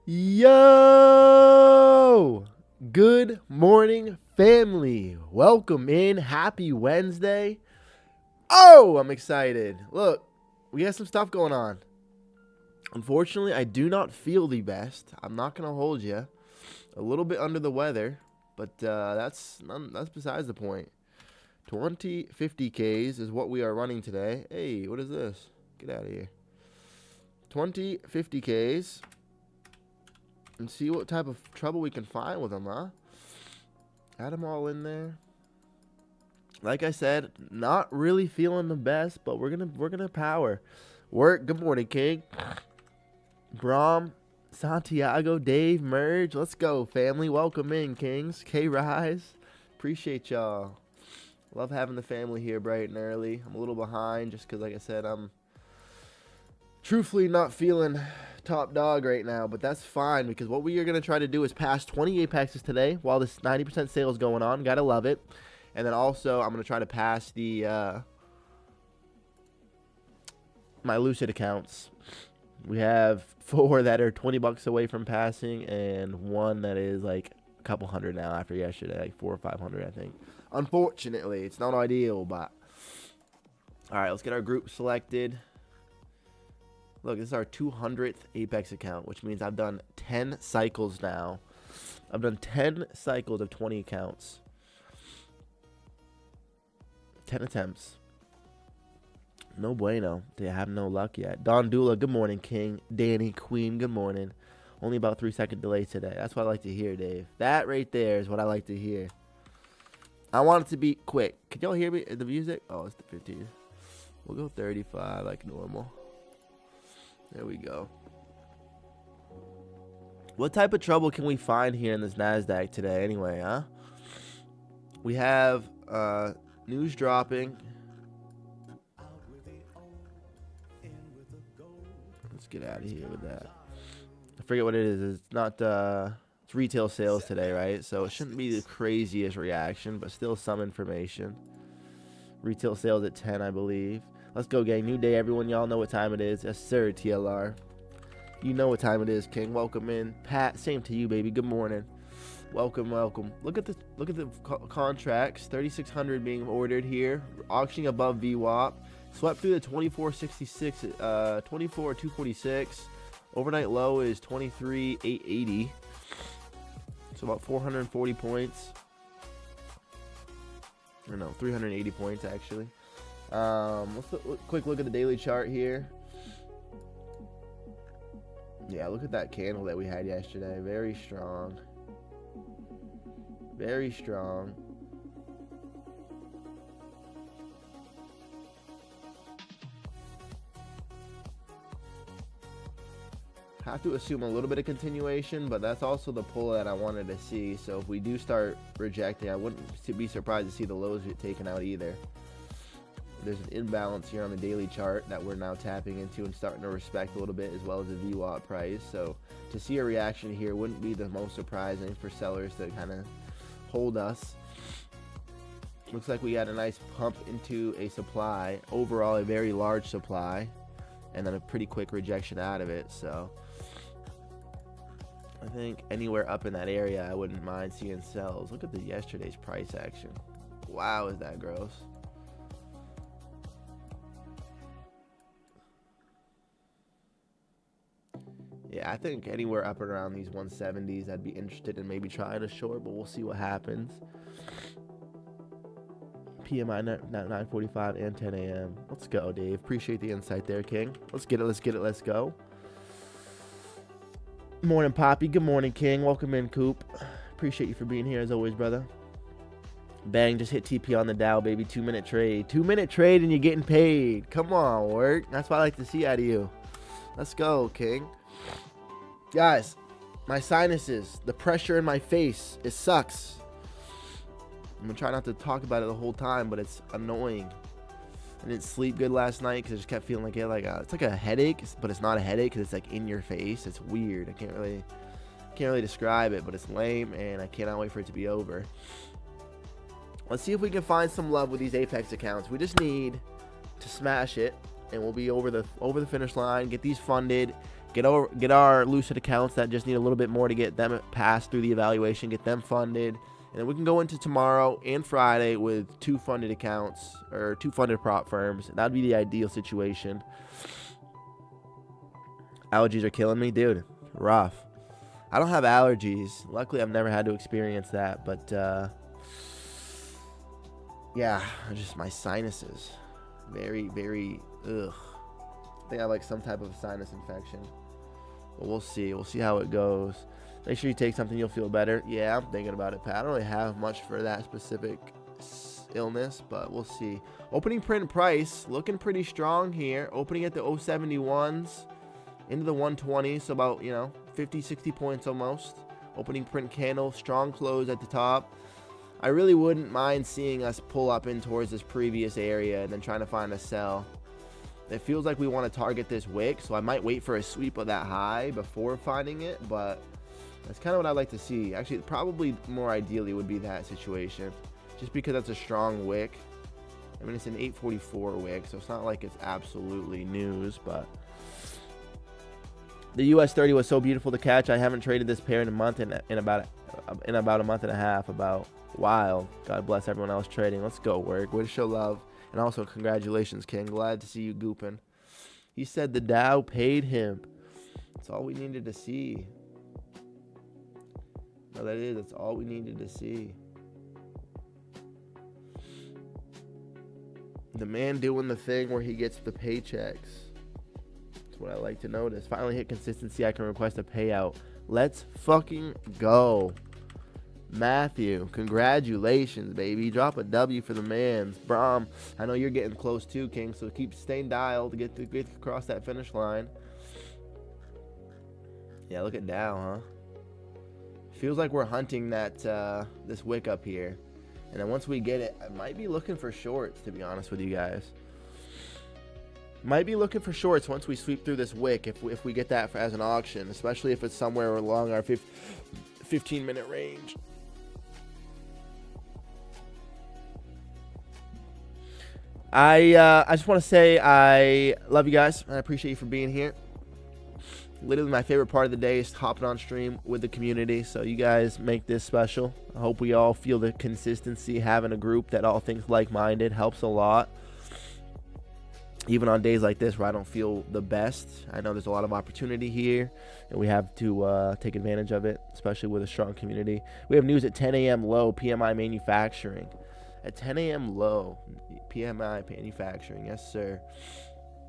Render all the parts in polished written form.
Yo! Good morning, family. Welcome in. Happy Wednesday. Oh, I'm excited. Look, we got some stuff going on. Unfortunately, I do not feel the best. I'm not going to hold you. A little bit under the weather, but that's besides the point. 50K's is what we are running today. Hey, what is this? Get out of here. 50K's. And see what type of trouble we can find with them, huh? Add them all in there. Like I said, not really feeling the best, but we're gonna power. Work. Good morning, King. Brom, Santiago, Dave, Merge. Let's go, family. Welcome in, Kings. K Rise. Appreciate y'all. Love having the family here bright and early. I'm a little behind just because, like I said, I'm truthfully not feeling top dog right now, but that's fine because what we are going to try to do is pass 20 apexes today while this 90% sale is going on. Gotta love it. And then also I'm going to try to pass the my Lucid accounts. We have 4 that are 20 bucks away from passing and 1 that is like a couple hundred now after yesterday, like 400 or 500 I think. Unfortunately, it's not ideal, but all right, let's get our group selected. Look, this is our 200th Apex account, which means I've done 10 cycles now. I've done 10 cycles of 20 accounts. 10 attempts. No bueno. They have no luck yet. Don Dula, good morning, King. Danny, Queen, good morning. Only about 3-second delay today. That's what I like to hear, Dave. That right there is what I like to hear. I want it to be quick. Can y'all hear me? The music? Oh, it's the 15. We'll go 35 like normal. There we go. What type of trouble can we find here in this NASDAQ today anyway, huh? We have news dropping. Let's get out of here with that. I forget what it is. It's not it's retail sales today, right? So it shouldn't be the craziest reaction, but still some information. Retail sales at 10, I believe. Let's go, gang. New day, everyone. Y'all know what time it is. Yes, sir, TLR. You know what time it is, King. Welcome in. Pat, same to you, baby. Good morning. Welcome, welcome. Look at the contracts. 3,600 being ordered here. Auctioning above VWAP. Swept through the 2466, 24,246. Overnight low is 23,880. So about 440 points. Or no, 380 points actually. Let's quick look at the daily chart here. Yeah, look at that candle that we had yesterday. Very strong. Very strong. Have to assume a little bit of continuation, but that's also the pull that I wanted to see. So if we do start rejecting, I wouldn't be surprised to see the lows get taken out either. There's an imbalance here on the daily chart that we're now tapping into and starting to respect a little bit, as well as the VWAP price. So to see a reaction here wouldn't be the most surprising for sellers to kind of hold us. Looks like we got a nice pump into a supply. Overall, a very large supply, and then a pretty quick rejection out of it. So I think anywhere up in that area, I wouldn't mind seeing sells. Look at the yesterday's price action. Wow, is that gross? Yeah, I think anywhere up and around these 170s, I'd be interested in maybe trying a short, but we'll see what happens. PMI 9:45 and 10 a.m. Let's go, Dave. Appreciate the insight there, King. Let's get it. Let's get it. Let's go. Morning, Poppy. Good morning, King. Welcome in, Coop. Appreciate you for being here as always, brother. Bang, just hit TP on the Dow, baby. 2-minute trade. 2-minute trade and you're getting paid. Come on, work. That's what I like to see out of you. Let's go, King. Guys, my sinuses, the pressure in my face, it sucks. I'm going to try not to talk about it the whole time, but it's annoying. I didn't sleep good last night because I just kept feeling like it's like a headache, but it's not a headache because it's like in your face. It's weird. I can't really describe it, but it's lame, and I cannot wait for it to be over. Let's see if we can find some love with these Apex accounts. We just need to smash it, and we'll be over the finish line. Get these funded, get our lucid accounts that just need a little bit more to get them passed through the evaluation, get them funded, and then we can go into tomorrow and Friday with 2 funded accounts or 2 funded prop firms. That'd be the ideal situation. Allergies are killing me, dude. Rough. I don't have allergies. Luckily, I've never had to experience that, but yeah, just my sinuses. Very, very, ugh. I think I have like some type of sinus infection. But we'll see. We'll see how it goes. Make sure you take something, you'll feel better. Yeah, I'm thinking about it, Pat. I don't really have much for that specific illness, but we'll see. Opening print price, looking pretty strong here. Opening at the 071s, into the 120s, so about, 50, 60 points almost. Opening print candle, strong close at the top. I really wouldn't mind seeing us pull up in towards this previous area and then trying to find a sell. It feels like we want to target this wick, so I might wait for a sweep of that high before finding it, but that's kind of what I'd like to see. Actually, probably more ideally would be that situation, just because that's a strong wick. I mean, it's an 844 wick, so it's not like it's absolutely news, but the US 30 was so beautiful to catch. I haven't traded this pair in a month, in about a month and a half. About wild. God bless everyone else trading. Let's go, work. Way to show love. And also, congratulations, King. Glad to see you gooping. He said the Dow paid him. That's all we needed to see. No, that's all we needed to see. The man doing the thing where he gets the paychecks. That's what I like to notice. Finally hit consistency. I can request a payout. Let's fucking go. Matthew, congratulations, baby. Drop a W for the man. Brom, I know you're getting close too, King, so keep staying dialed to get across that finish line. Yeah, look at Dow, huh? Feels like we're hunting that this wick up here. And then once we get it, I might be looking for shorts, to be honest with you guys. Might be looking for shorts once we sweep through this wick if we get that as an auction, especially if it's somewhere along our 15-minute range. I just want to say I love you guys. I appreciate you for being here. Literally my favorite part of the day is hopping on stream with the community. So you guys make this special. I hope we all feel the consistency. Having a group that all thinks like-minded helps a lot. Even on days like this where I don't feel the best, I know there's a lot of opportunity here, and we have to take advantage of it, especially with a strong community. We have news at 10 a.m. low, PMI manufacturing. At 10 a.m. low, PMI manufacturing, yes, sir.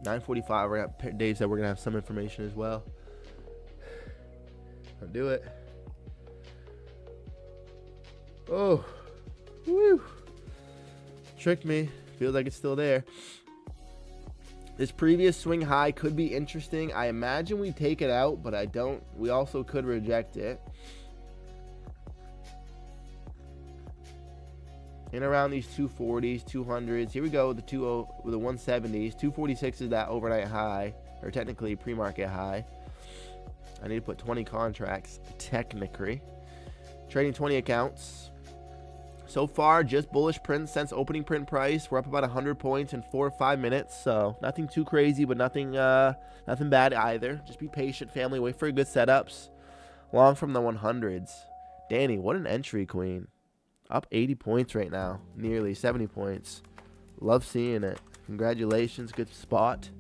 9:45, we're going to have days that we're going to have some information as well. I'll do it. Oh, woo. Tricked me. Feels like it's still there. This previous swing high could be interesting. I imagine we take it out, but I don't. We also could reject it. In around these 240s, 200s. Here we go with the 170s. 246 is that overnight high, or technically pre-market high. I need to put 20 contracts, technically. Trading 20 accounts. So far, just bullish prints since opening print price. We're up about 100 points in 4 or 5 minutes. So nothing too crazy, but nothing bad either. Just be patient, family. Wait for good setups. Long from the 100s. Danny, what an entry, queen. Up 80 points right now. Nearly 70 points. Love seeing it. Congratulations. Good spot.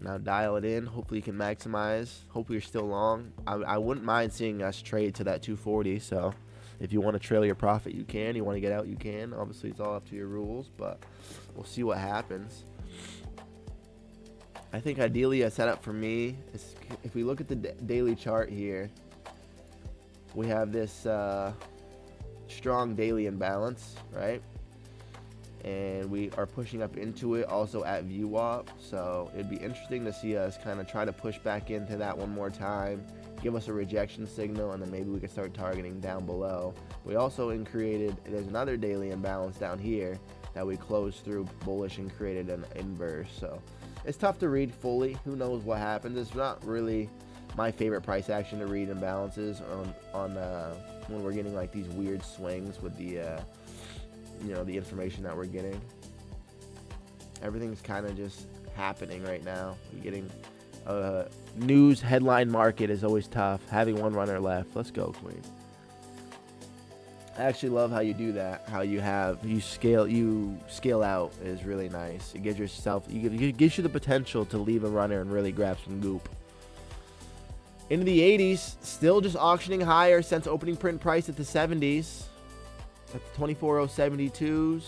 Now dial it in. Hopefully you can maximize. Hopefully you're still long. I wouldn't mind seeing us trade to that 240. So if you want to trail your profit, you can. You want to get out, you can. Obviously, it's all up to your rules, but we'll see what happens. I think ideally a setup for me is if we look at the daily chart here, we have this strong daily imbalance, right? And we are pushing up into it also at VWAP. So it'd be interesting to see us kind of try to push back into that one more time, give us a rejection signal, and then maybe we can start targeting down below. We also there's another daily imbalance down here that we closed through bullish and created an inverse. So it's tough to read fully. Who knows what happens? It's not really my favorite price action to read imbalances on when we're getting like these weird swings with the the information that we're getting. Everything's kind of just happening right now. We're getting news headline market is always tough. Having one runner left. Let's go, Queen. I actually love how you do that. How you scale out is really nice. It gives yourself, it gives you the potential to leave a runner and really grab some goop. Into the 80s, still just auctioning higher since opening print price at the 70s. At the 24072s,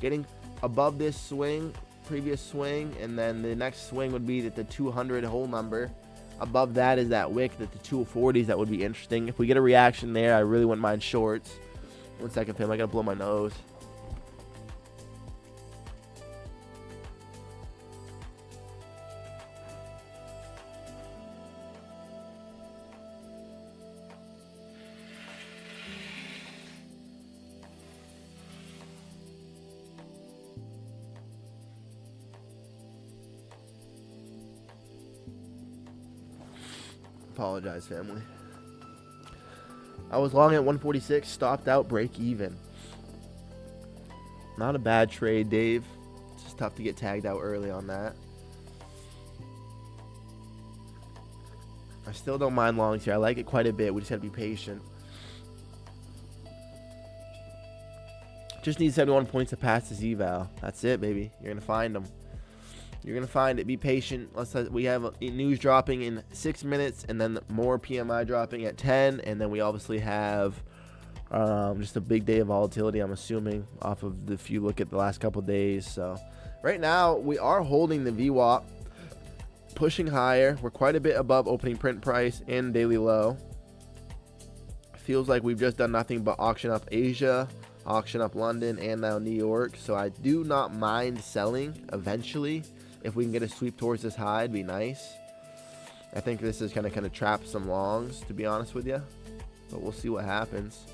getting above this swing, previous swing, and then the next swing would be at the 200 whole number. Above that is that wick at the 240s. That would be interesting. If we get a reaction there, I really wouldn't mind shorts. 1 second, fam. I gotta blow my nose. Apologize, family. I was long at 146, stopped out, break even. Not a bad trade, Dave. It's just tough to get tagged out early on that. I still don't mind longs here. I like it quite a bit. We just got to be patient. Just need 71 points to pass this eval. That's it, baby. You're going to find them. You're going to find it. Be patient. We have news dropping in 6 minutes, and then more PMI dropping at 10. And then we obviously have just a big day of volatility, I'm assuming, off of if you look at the last couple of days. So right now, we are holding the VWAP, pushing higher. We're quite a bit above opening print price and daily low. Feels like we've just done nothing but auction up Asia, auction up London, and now New York. So I do not mind selling eventually. If we can get a sweep towards this high, it'd be nice. I think this is going to kind of trap some longs, to be honest with you. But we'll see what happens.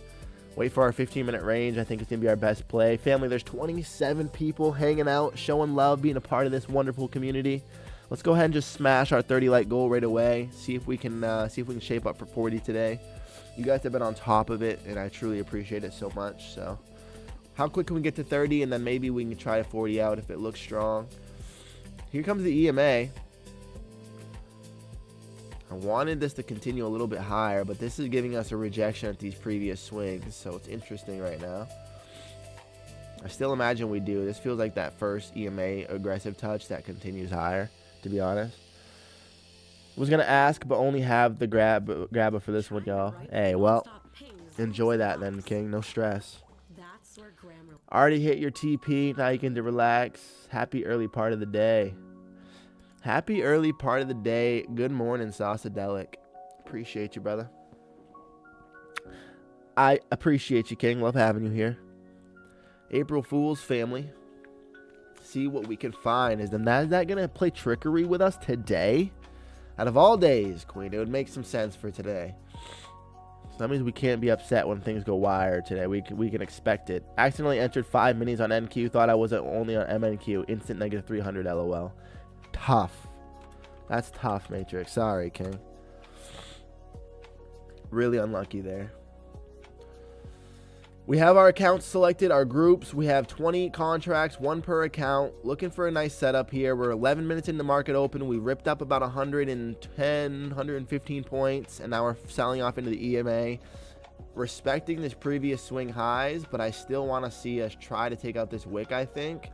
Wait for our 15-minute range. I think it's going to be our best play. Family, there's 27 people hanging out, showing love, being a part of this wonderful community. Let's go ahead and just smash our 30-light goal right away. See if we can shape up for 40 today. You guys have been on top of it, and I truly appreciate it so much. So how quick can we get to 30, and then maybe we can try a 40 out if it looks strong. Here comes the EMA. I wanted this to continue a little bit higher, but this is giving us a rejection at these previous swings, so it's interesting right now. I still imagine we do. This feels like that first EMA aggressive touch that continues higher, to be honest. Was going to ask, but only have the grabber for this one, y'all. Hey, well, enjoy that then, King. No stress. Already hit your TP. Now you can relax. Happy early part of the day. Happy early part of the day. Good morning, Sausadelic. Appreciate you, brother. I appreciate you, King. Love having you here. April Fool's, family. See what we can find. Is the NASDAQ going to play trickery with us today? Out of all days, Queen, it would make some sense for today. So that means we can't be upset when things go wire today. We can expect it. Accidentally entered 5 minis on NQ. Thought I was only on MNQ. Instant negative 300 LOL. Tough. That's tough, Matrix. Sorry, King. Really unlucky there. We have our accounts selected, our groups. We have 20 contracts, 1 per account. Looking for a nice setup here. We're 11 minutes into market open. We ripped up about 110, 115 points, and now we're selling off into the EMA. Respecting this previous swing highs, but I still want to see us try to take out this wick, I think.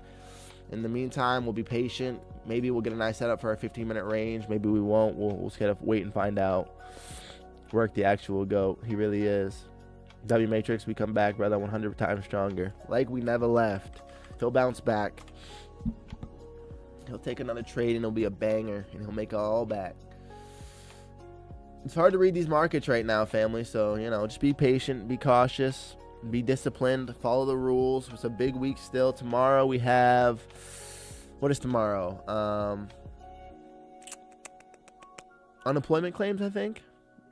In the meantime, we'll be patient. Maybe we'll get a nice setup for our 15-minute range. Maybe we won't. We'll just gotta wait and find out. Work the actual GOAT. He really is. W Matrix, we come back, brother, 100 times stronger. Like we never left. He'll bounce back. He'll take another trade and it'll be a banger, and he'll make it all back. It's hard to read these markets right now, family, so, you know, just be patient, be cautious, be disciplined, follow the rules. It's a big week still. Tomorrow we have, what is tomorrow? Unemployment claims, I think.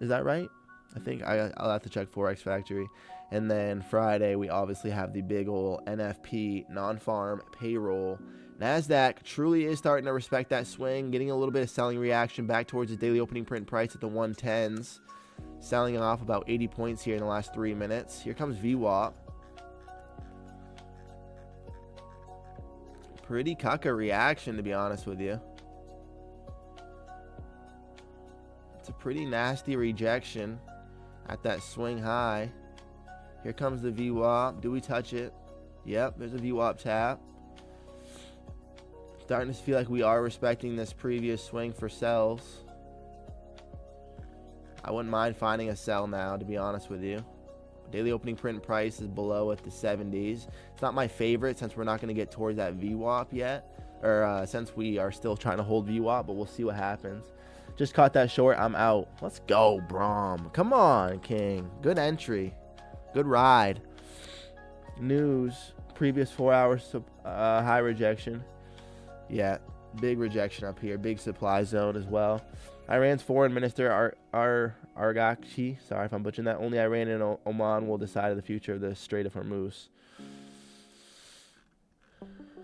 Is that right? I think I'll have to check Forex Factory. And then Friday, we obviously have the big ol' NFP, non-farm payroll. NASDAQ truly is starting to respect that swing, getting a little bit of selling reaction back towards the daily opening print price at the 110s. Selling off about 80 points here in the last 3 minutes. Here comes VWAP. Pretty cucka reaction, to be honest with you. pretty nasty rejection at that swing high. Here comes the VWAP. Do we touch it? Yep, there's a VWAP tap. Starting to feel like we are respecting this previous swing for sells. I wouldn't mind finding a sell now, to be honest with you. Daily opening print price is below at the 70s. It's not my favorite since we're not going to get towards that VWAP yet. Or since we are still trying to hold VWAP, but we'll see what happens. Just caught that short. I'm out. Let's go, Brahm. Come on, King. Good entry. Good ride. News. Previous 4 hours high rejection. Yeah, big rejection up here. Big supply zone as well. Iran's foreign minister Argakchi, sorry if I'm butchering that, only Iran and Oman will decide the future of the Strait of Hormuz.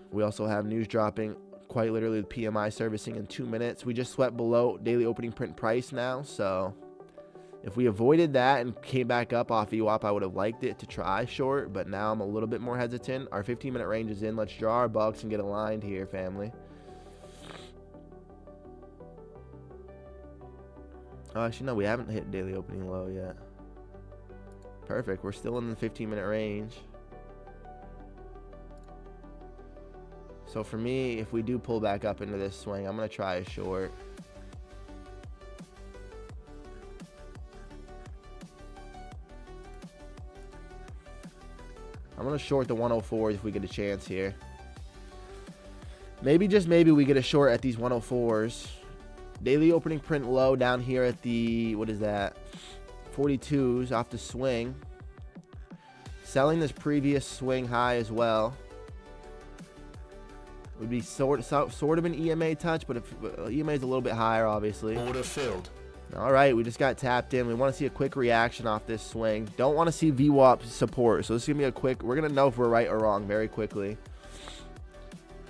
We also have news dropping, quite literally the PMI servicing in 2 minutes. We just swept below daily opening print price now, so if we avoided that and came back up off VWAP, I would have liked it to try short, but now I'm a little bit more hesitant. Our 15-minute range is in. Let's draw our bucks and get aligned here, family. Oh, actually, no, we haven't hit daily opening low yet. Perfect. We're still in the 15-minute range. So for me, if we do pull back up into this swing, I'm going to try a short. I'm going to short the 104s if we get a chance here. Maybe, just maybe, we get a short at these 104s. Daily opening print low down here at the, what is that, 42s off the swing. Selling this previous swing high as well. Would be sort of an EMA touch, but if EMA is a little bit higher, obviously. Order filled. All right, we just got tapped in. We want to see a quick reaction off this swing. Don't want to see VWAP support, so this is going to be a quick, we're going to know if we're right or wrong very quickly.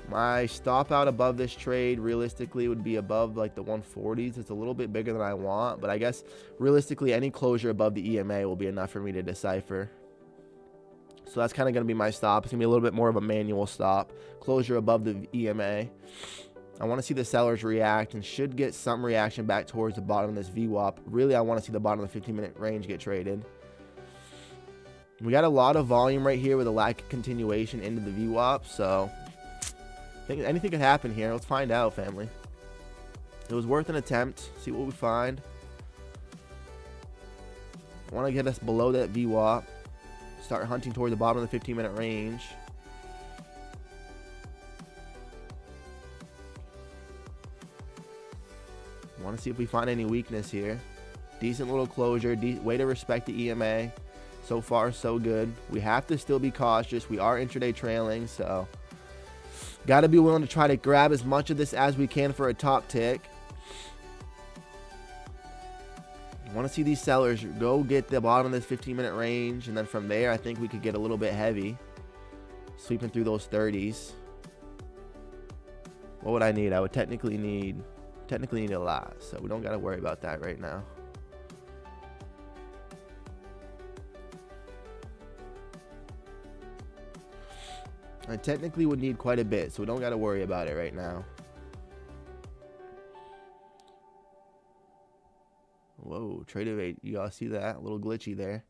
My stop out above this trade realistically would be above like the 140s. It's a little bit bigger than I want, but I guess realistically any closure above the EMA will be enough for me to decipher. So that's kind of going to be my stop. It's going to be a little bit more of a manual stop. Closure above the EMA. I want to see the sellers react and should get some reaction back towards the bottom of this VWAP. Really, I want to see the bottom of the 15-minute range get traded. We got a lot of volume right here with a lack of continuation into the VWAP, so I think anything could happen here. Let's find out, family. It was worth an attempt. See what we find. I want to get us below that VWAP. Start hunting toward the bottom of the 15-minute range. I want to see if we find any weakness here. Decent little closure. Way to respect the EMA. So far, so good. We have to still be cautious. We are intraday trailing, so got to be willing to try to grab as much of this as we can for a top tick. I want to see these sellers go get the bottom of this 15-minute range, and then from there, I think we could get a little bit heavy, sweeping through those 30s. What would I need? I would technically need a lot, so we don't got to worry about that right now. I technically would need quite a bit, so we don't got to worry about it right now. Whoa, trade of 8. You all see that? A little glitchy there.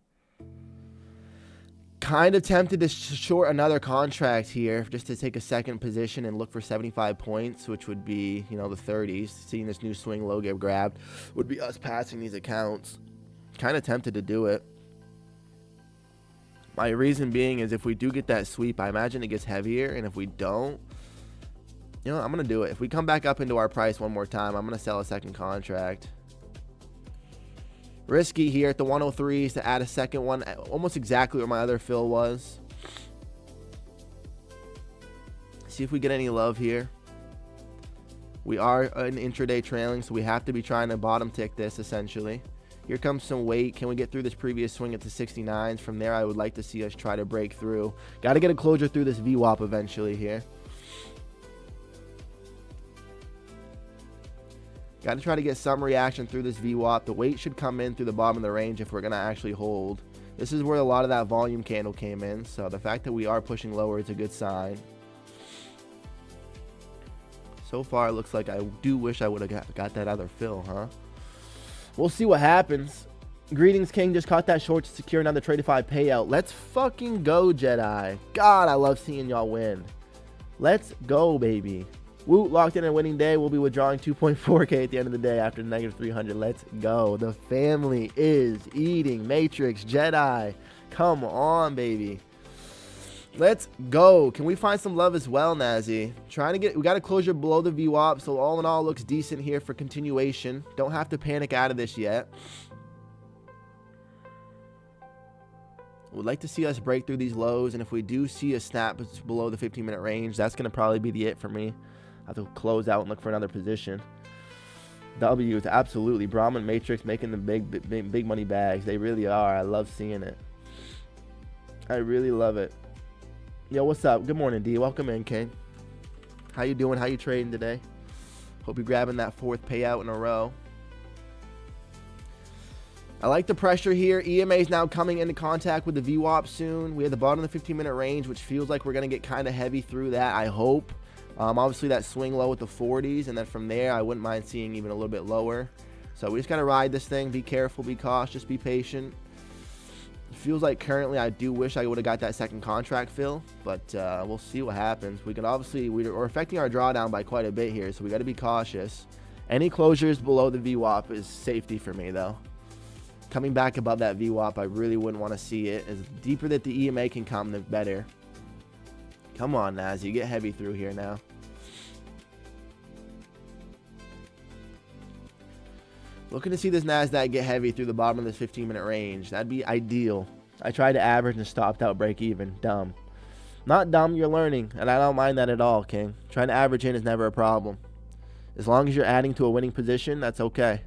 Kind of tempted to short another contract here just to take a second position and look for 75 points, which would be, you know, the 30s. Seeing this new swing low get grabbed would be us passing these accounts. Kind of tempted to do it. My reason being is if we do get that sweep, I imagine it gets heavier, and if we don't, you know, I'm going to do it. If we come back up into our price one more time, I'm going to sell a second contract. Risky here at the 103s to add a second one, almost exactly where my other fill was. See if we get any love here. We are in intraday trailing, so we have to be trying to bottom tick this essentially. Here comes some weight. Can we get through this previous swing at the 69s? From there, I would like to see us try to break through. Got to get a closure through this VWAP eventually here. Got to try to get some reaction through this VWAP. The weight should come in through the bottom of the range if we're going to actually hold. This is where a lot of that volume candle came in. So the fact that we are pushing lower is a good sign. So far, it looks like I do wish I would have got that other fill, huh? We'll see what happens. Greetings, King. Just caught that short to secure another traded 5 payout. Let's fucking go, Jedi. God, I love seeing y'all win. Let's go, baby. Woot, locked in a winning day. We'll be withdrawing 2.4K at the end of the day after negative 300. Let's go. The family is eating. Matrix, Jedi. Come on, baby. Let's go. Can we find some love as well, Nazi? We got a closure below the VWAP, so all in all looks decent here for continuation. Don't have to panic out of this yet. Would like to see us break through these lows, and if we do see a snap below the 15-minute range, that's going to probably be the it for me. I have to close out and look for another position. W is absolutely Brahmin Matrix making the big money bags. They really are. I love seeing it. I really love it. Yo, what's up? Good morning, D. Welcome in, King. How you doing? How you trading today? Hope you're grabbing that 4th payout in a row. I like the pressure here. EMA is now coming into contact with the VWAP soon. We have the bottom of the 15-minute range, which feels like we're going to get kind of heavy through that, I hope. Obviously, that swing low with the 40s, and then from there, I wouldn't mind seeing even a little bit lower. So we just got to ride this thing. Be careful, be cautious, be patient. It feels like currently I do wish I would have got that second contract fill, but we'll see what happens. We can obviously, we're affecting our drawdown by quite a bit here, so we got to be cautious. Any closures below the VWAP is safety for me, though. Coming back above that VWAP, I really wouldn't want to see it. As deeper that the EMA can come, the better. Come on, Naz, you get heavy through here now. Looking to see this NASDAQ get heavy through the bottom of this 15-minute range. That'd be ideal. I tried to average and stopped out break even. Dumb. Not dumb, you're learning, and I don't mind that at all, King. Trying to average in is never a problem. As long as you're adding to a winning position, that's okay.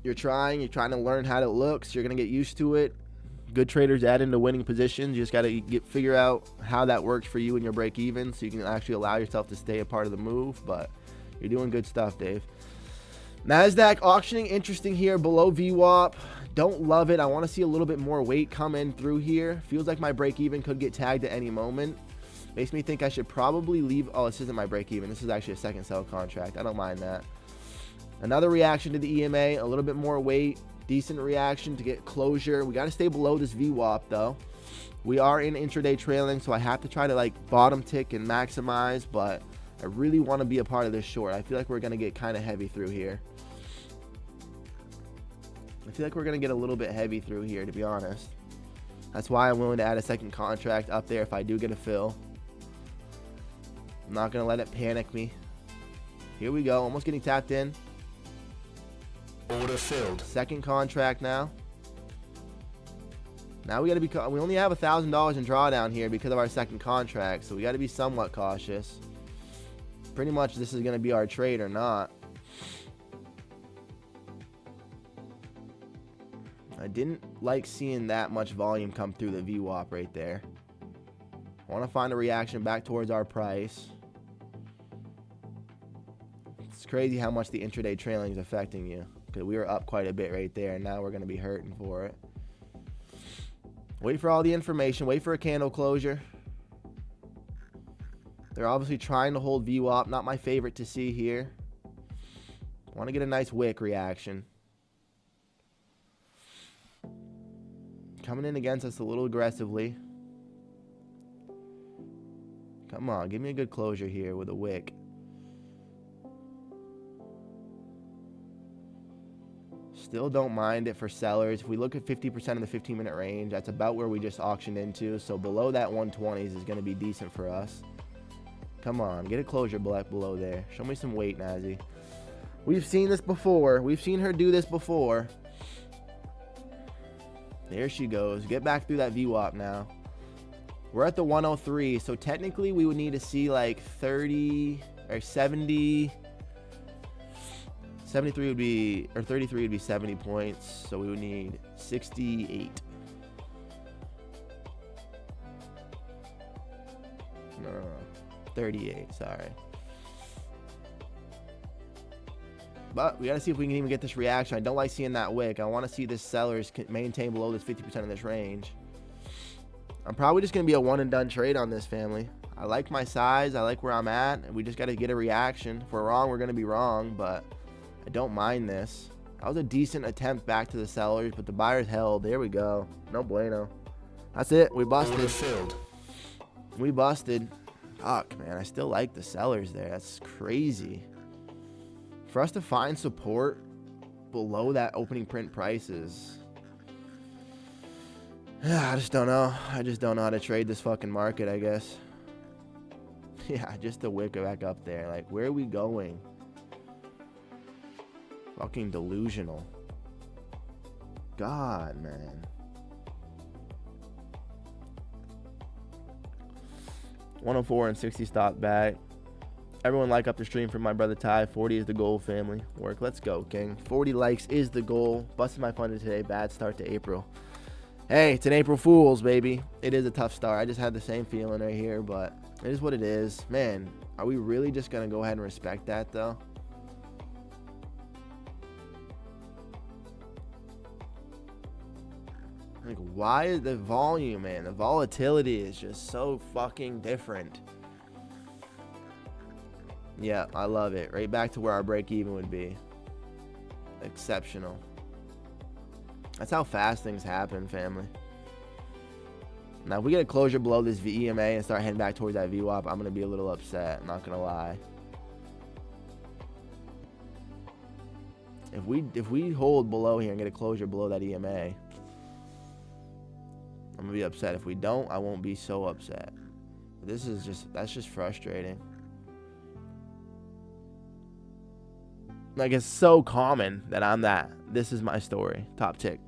You're trying to learn how it looks. You're going to get used to it. Good traders add into winning positions. You just got to figure out how that works for you and your break even so you can actually allow yourself to stay a part of the move. But you're doing good stuff, Dave. NASDAQ auctioning interesting here below VWAP. Don't love it. I want to see a little bit more weight come in through here. Feels like my break even could get tagged at any moment. Makes me think I should probably leave. Oh, this isn't my break even. This is actually a second sell contract. I don't mind that. Another reaction to the EMA, a little bit more weight, decent reaction to get closure. We got to stay below this VWAP though. We are in intraday trailing, so I have to try to like bottom tick and maximize, but I really want to be a part of this short. I feel like we're going to get kind of heavy through here. I feel like we're going to get a little bit heavy through here, to be honest. That's why I'm willing to add a second contract up there if I do get a fill. I'm not going to let it panic me. Here we go, almost getting tapped in. Order filled. Second contract now. Now we got to be. We only have $1,000 in drawdown here because of our second contract, so we got to be somewhat cautious. Pretty much, this is going to be our trade or not. I didn't like seeing that much volume come through the VWAP right there. I want to find a reaction back towards our price. It's crazy how much the intraday trailing is affecting you. Because we were up quite a bit right there, and now we're going to be hurting for it. Wait for all the information. Wait for a candle closure. They're obviously trying to hold VWAP. Not my favorite to see here. Want to get a nice wick reaction. Coming in against us a little aggressively. Come on, give me a good closure here with a wick. Still don't mind it for sellers. If we look at 50% of the 15-minute range, that's about where we just auctioned into. So below that 120s is going to be decent for us. Come on, get a closure below there. Show me some weight, Nazi. We've seen this before. We've seen her do this before. There she goes. Get back through that VWAP now. We're at the 103, so technically we would need to see like 30 or 70. 73 would be, or 33 would be 70 points, so we would need 68. No, 38, sorry. But we got to see if we can even get this reaction. I don't like seeing that wick. I want to see this sellers maintain below this 50% of this range. I'm probably just going to be a one and done trade on this, family. I like my size. I like where I'm at. And we just got to get a reaction. If we're wrong, we're going to be wrong. But I don't mind this. That was a decent attempt back to the sellers, but the buyers held. There we go. No bueno. That's it. We busted. We busted. Fuck, man. I still like the sellers there. That's crazy. For us to find support below that opening print prices. I just don't know. I just don't know how to trade this fucking market, I guess. Yeah, just to wick it back up there. Like, where are we going? Fucking delusional. God, man. 104 and 60 stop back. Everyone like up the stream for my brother Ty. 40 is the goal, family. Work. Let's go, King. 40 likes is the goal. Busted my fun today. Bad start to April. Hey, it's an April Fool's, baby. It is a tough start. I just had the same feeling right here, but it is what it is. Man, are we really just going to go ahead and respect that, though? Like, why is the volume, man? The volatility is just so fucking different. Yeah, I love it. Right back to where our break even would be. Exceptional. That's how fast things happen, family. Now, if we get a closure below this EMA and start heading back towards that VWAP, I'm going to be a little upset. I'm not going to lie. If we hold below here and get a closure below that EMA, I'm going to be upset. If we don't, I won't be so upset. That's just frustrating. Like, it's so common that I'm that. This is my story. Top tick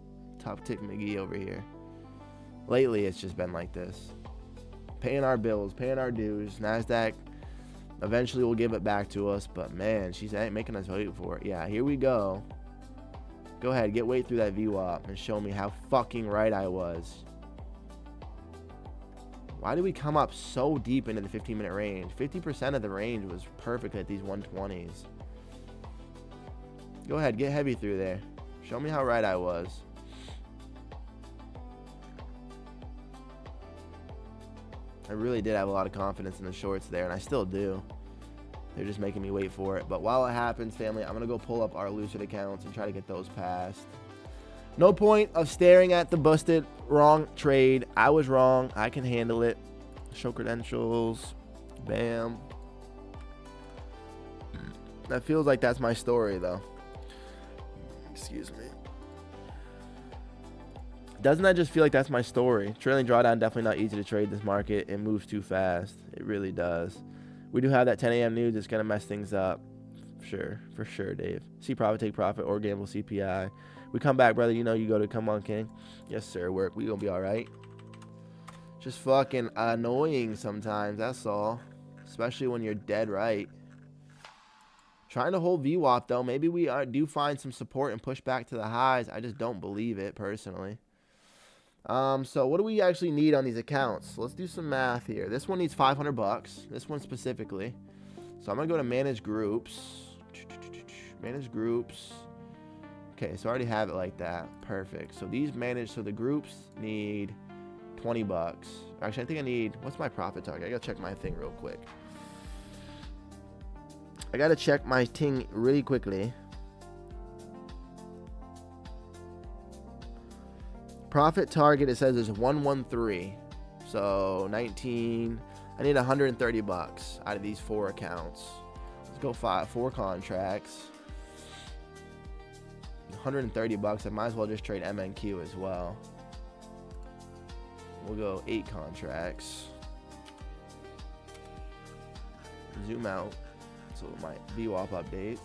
McGee over here. Lately, it's just been like this. Paying our bills, paying our dues. NASDAQ eventually will give it back to us. But, man, she's making us wait for it. Yeah, here we go. Go ahead, get weight through that VWAP and show me how fucking right I was. Why did we come up so deep into the 15-minute range? 50% of the range was perfect at these 120s. Go ahead, get heavy through there. Show me how right I was. I really did have a lot of confidence in the shorts there, and I still do. They're just making me wait for it. But while it happens, family, I'm going to go pull up our lucid accounts and try to get those passed. No point of staring at the busted wrong trade. I was wrong. I can handle it. Show credentials. Bam. That feels like that's my story, though. Excuse me. Doesn't that just feel like that's my story? Trailing drawdown, definitely not easy to trade this market. It moves too fast. It really does. We do have that 10 a.m. news. It's going to mess things up. Sure. For sure, Dave. See profit, take profit, or gamble CPI. We come back, brother. You know you go to come on, King. Yes, sir. Work. We going to be all right. Just fucking annoying sometimes. That's all. Especially when you're dead right. Trying to hold VWAP, though. Maybe we do find some support and push back to the highs. I just don't believe it, personally. So what do we actually need on these accounts? Let's do some math here. This one needs 500 bucks. This one specifically. So I'm going to go to manage groups. Manage groups. Okay, so I already have it like that. Perfect. So these manage, so the groups need 20 bucks. Actually, I think I need, what's my profit target? I got to check my thing real quick. I gotta check my thing really quickly. Profit target, it says, is 113. So 19. I need 130 bucks out of these 4 accounts. Let's go 4 contracts. 130 bucks. I might as well just trade MNQ as well. We'll go 8 contracts. Zoom out. So my VWAP updates.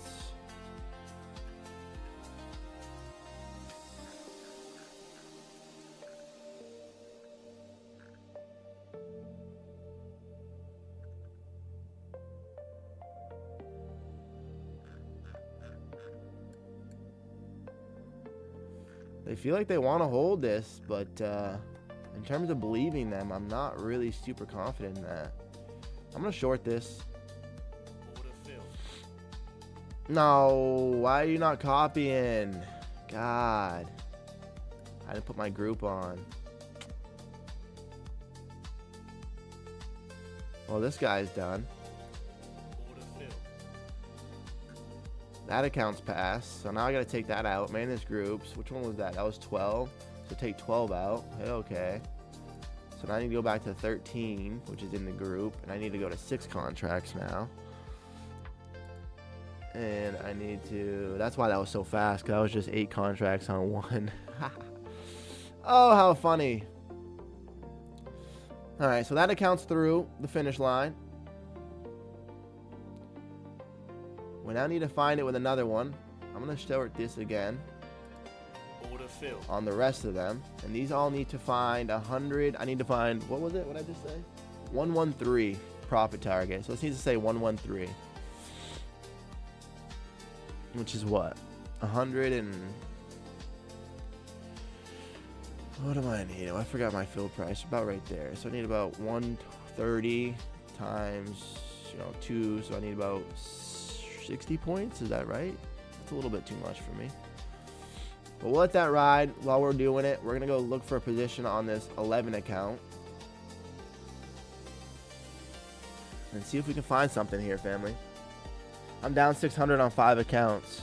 They feel like they want to hold this, but in terms of believing them, I'm not really super confident in that. I'm going to short this. No, why are you not copying? God. I didn't put my group on. Well, this guy's done. That account's passed. So now I got to take that out. Manage groups. Which one was that? That was 12. So take 12 out. Okay. So now I need to go back to 13, which is in the group. And I need to go to 6 contracts now. And I need to... That's why that was so fast. Because that was just 8 contracts on 1. Oh, how funny. Alright, so that accounts through the finish line. We now need to find it with another one. I'm going to start this again. Order filled. On the rest of them. And these all need to find 100. I need to find, what was it? What did I just say? 113 profit target. So this needs to say 113. Which is what? 100 and... What do I need? Oh, I forgot my fill price. About right there. So I need about 130 times, 2. So I need about 60 points. Is that right? That's a little bit too much for me. But we'll let that ride while we're doing it. We're going to go look for a position on this 11 account. And see if we can find something here, family. I'm down 600 on 5 accounts.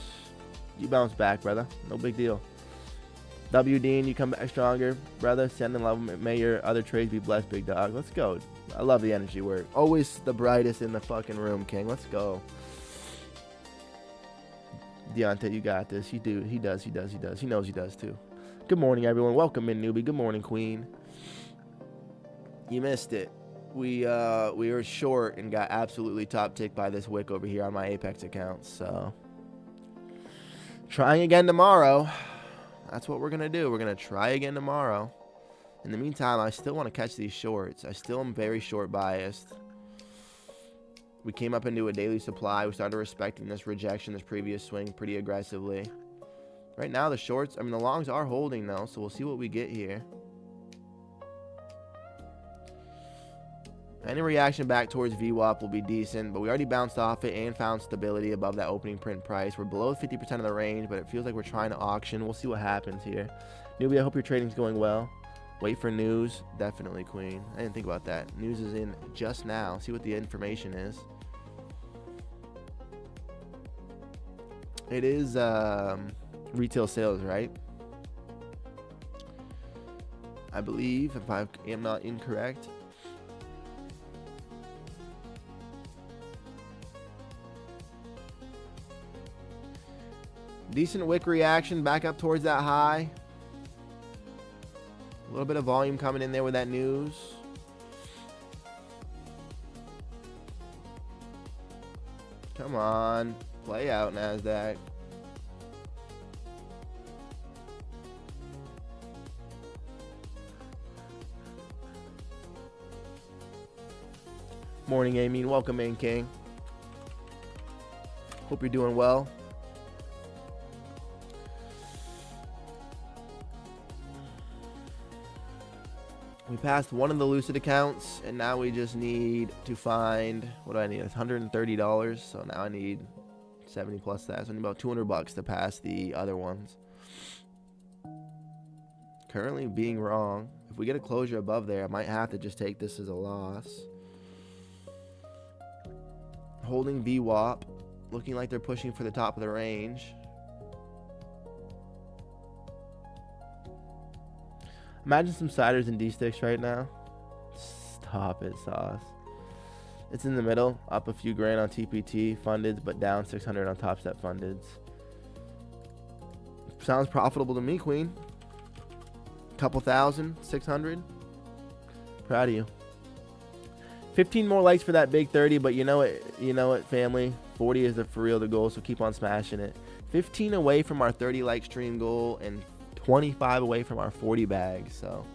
You bounce back, brother. No big deal. W. Dean, you come back stronger. Brother, send and love. May your other trades be blessed, big dog. Let's go. I love the energy work. Always the brightest in the fucking room, King. Let's go. Deontay, you got this. You do. He does. He does. He does. He knows he does, too. Good morning, everyone. Welcome in, newbie. Good morning, Queen. You missed it. We were short and got absolutely top ticked by this wick over here on my Apex account. So, trying again tomorrow. That's what we're going to do. We're going to try again tomorrow. In the meantime, I still want to catch these shorts. I still am very short biased. We came up into a daily supply. We started respecting this rejection, this previous swing pretty aggressively. Right now, the shorts, the longs are holding though. So we'll see what we get here. Any reaction back towards VWAP will be decent, but we already bounced off it and found stability above that opening print price. We're below 50% of the range, but it feels like we're trying to auction. We'll see what happens here. Newbie, I hope your trading's going well. Wait for news. Definitely, Queen. I didn't think about that. News is in just now. See what the information is. It is retail sales, right? I believe, if I am not incorrect. Decent wick reaction back up towards that high. A little bit of volume coming in there with that news. Come on. Play out, NASDAQ. Morning, Amy. Welcome in, King. Hope you're doing well. We passed one of the Lucid accounts, and now we just need to find, what do I need? It's $130, so now I need 70 plus that. So I need about $200 to pass the other ones. Currently being wrong. If we get a closure above there, I might have to just take this as a loss. Holding VWAP, looking like they're pushing for the top of the range. Imagine some siders and D-sticks right now. Stop it, sauce. It's in the middle, up a few grand on TPT funded, but down 600 on Top Step funded. Sounds profitable to me, Queen. Couple thousand, 600. Proud of you. 15 more likes for that big 30, but you know it, family. 40 is for real the goal, so keep on smashing it. 15 away from our 30 like stream goal and 25 away from our 40 bags. So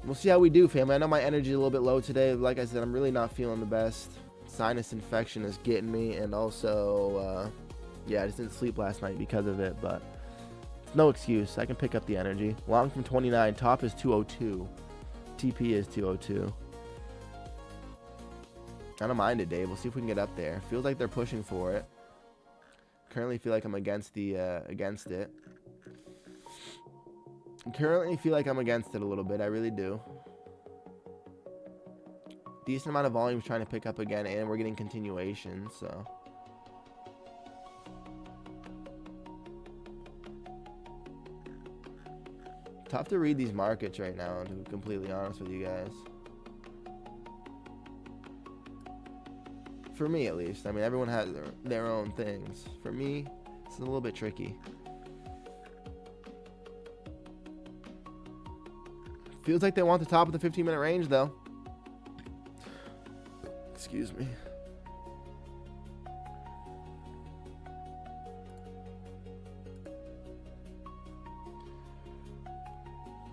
we'll see how we do, family. I know my energy is a little bit low today. Like I said, I'm really not feeling the best. Sinus infection is getting me, and also yeah, I just didn't sleep last night because of it, but no excuse. I can pick up the energy. Long from 29, top is 202, TP is 202. I don't mind it, Dave. We'll see if we can get up there. Feels like they're pushing for it. Currently feel like I'm against it. Currently feel like I'm against it a little bit. I really do. Decent amount of volume trying to pick up again, and we're getting continuation, so Tough to read these markets right now, to be completely honest with you guys. For me, at least. I mean, everyone has their own things. For me, it's a little bit tricky. Feels like they want the top of the 15-minute range, though. Excuse me.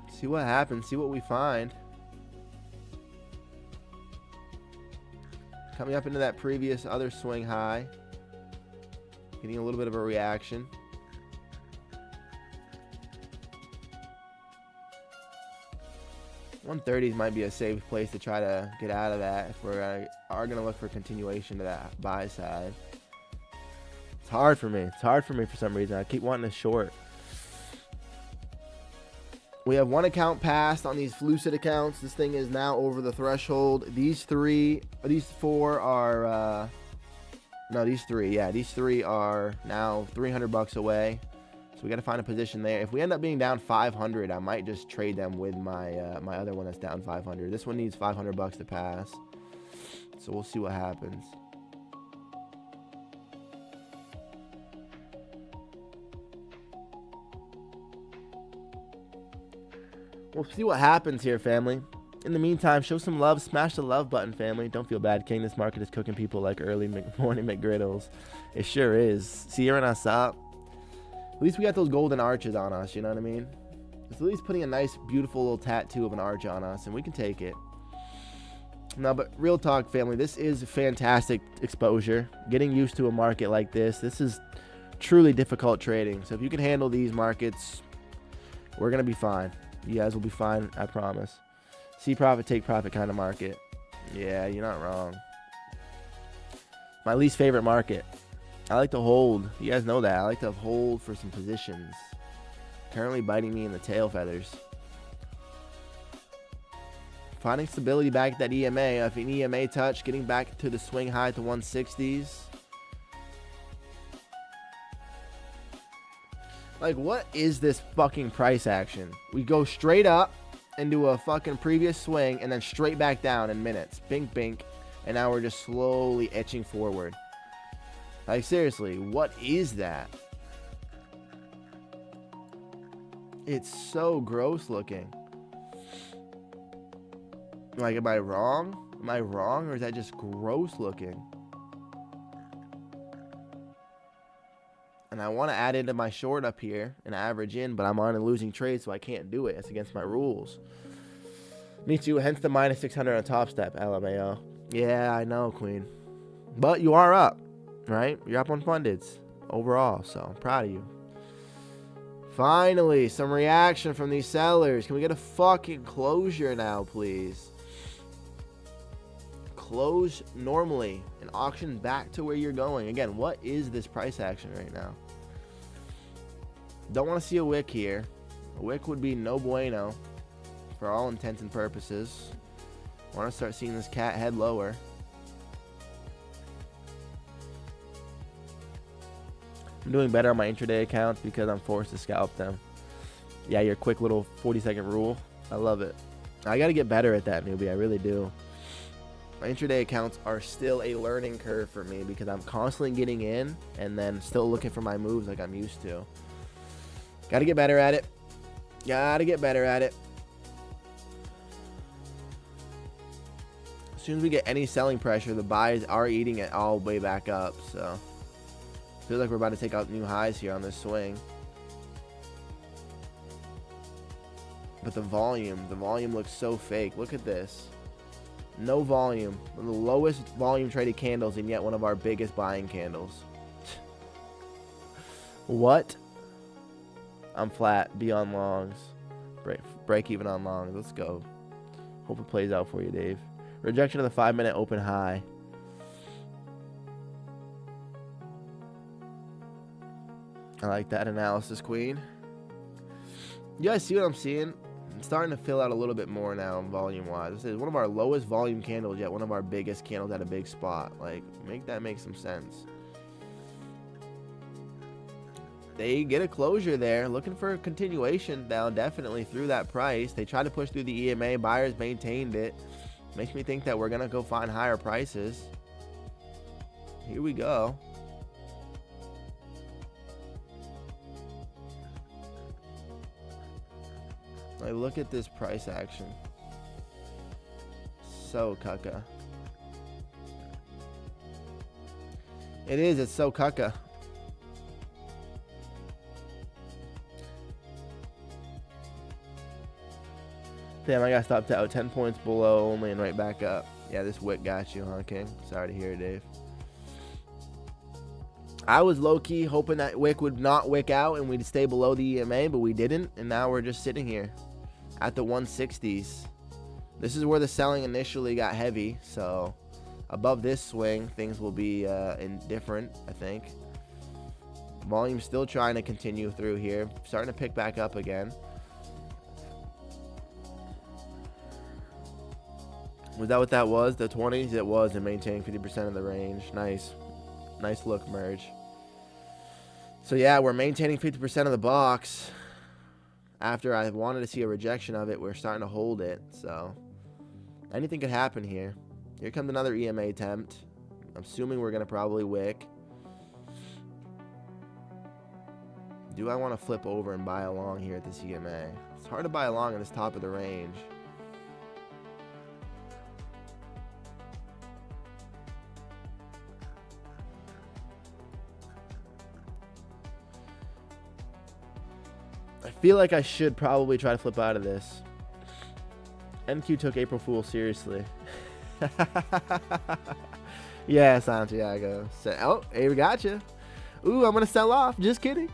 See what happens. See what we find. Coming up into that previous other swing high. Getting a little bit of a reaction. $130s might be a safe place to try to get out of that if we are going to look for continuation to that buy side. It's hard for me. It's hard for me for some reason. I keep wanting to short. We have one account passed on these Lucid accounts. This thing is now over the threshold. These three are now 300 bucks away. So we got to find a position there. If we end up being down 500, I might just trade them with my my other one that's down 500. This one needs 500 bucks to pass. So we'll see what happens. We'll see what happens here, family. In the meantime, show some love. Smash the love button, family. Don't feel bad, King. This market is cooking people like early morning McGriddles. It sure is. Searing us up. At least we got those golden arches on us, you know what I mean? It's at least putting a nice, beautiful little tattoo of an arch on us, and we can take it. No, but real talk, family, this is fantastic exposure. Getting used to a market like this is truly difficult trading. So if you can handle these markets, we're going to be fine. You guys will be fine, I promise. See profit, take profit kind of market. Yeah, you're not wrong. My least favorite market. I like to hold. You guys know that. I like to hold for some positions. Currently biting me in the tail feathers. Finding stability back at that EMA. If an EMA touch, getting back to the swing high to 160s. Like, what is this fucking price action? We go straight up into a fucking previous swing and then straight back down in minutes. Bink, bink. And now we're just slowly etching forward. Like, seriously, what is that? It's so gross looking. Like, am I wrong? Am I wrong, or is that just gross looking? And I want to add into my short up here and average in, but I'm on a losing trade, so I can't do it. It's against my rules. Me too, hence the minus 600 on Top Step, LMAO. Yeah, I know, Queen. But you are up, right? You're up on fundeds overall, so I'm proud of you. Finally, some reaction from these sellers. Can we get a fucking closure now, please? Close normally and auction back to where you're going. Again, what is this price action right now? Don't want to see a wick here. A wick would be no bueno for all intents and purposes. Want to start seeing this cat head lower. I'm doing better on my intraday accounts because I'm forced to scalp them. Yeah, your quick little 40-second rule. I love it. I got to get better at that, newbie. I really do. My intraday accounts are still a learning curve for me because I'm constantly getting in and then still looking for my moves like I'm used to. Got to get better at it. Got to get better at it. As soon as we get any selling pressure, the buys are eating it all the way back up. So feels like we're about to take out new highs here on this swing. But the volume looks so fake. Look at this. No volume. One of the lowest volume traded candles and yet one of our biggest buying candles. What? I'm flat. Be on longs. Break even on longs. Let's go. Hope it plays out for you, Dave. Rejection of the 5-minute open high. I like that analysis, Queen. You guys see what I'm seeing? It's starting to fill out a little bit more now volume-wise. This is one of our lowest volume candles, yet one of our biggest candles at a big spot. Like, make that make some sense. they get a closure there. Looking for a continuation down definitely through that price. They tried to push through the EMA. Buyers maintained it. Makes me think that we're going to go find higher prices. Here we go. Like, look at this price action. So cucka. It is. It's so cucka. Damn, I got stopped out 10 points below only and right back up. Yeah, this wick got you, huh, King? Sorry to hear it, Dave. I was low-key hoping that wick would not wick out and we'd stay below the EMA, but we didn't, and now we're just sitting here at the 160s. This is where the selling initially got heavy, so above this swing, things will be indifferent, I think. Volume's still trying to continue through here, starting to pick back up again. Was that what that was? The 20s? It was, and maintaining 50% of the range. Nice. Nice look, merge. So yeah, we're maintaining 50% of the box. After I wanted to see a rejection of it, we're starting to hold it. So anything could happen here. Here comes another EMA attempt. I'm assuming we're going to probably wick. Do I want to flip over and buy along here at this EMA? It's hard to buy along at this top of the range. I feel like I should probably try to flip out of this. NQ took April Fool's seriously. Yeah, Santiago. Oh, hey, we got you. Ooh, I'm going to sell off. Just kidding.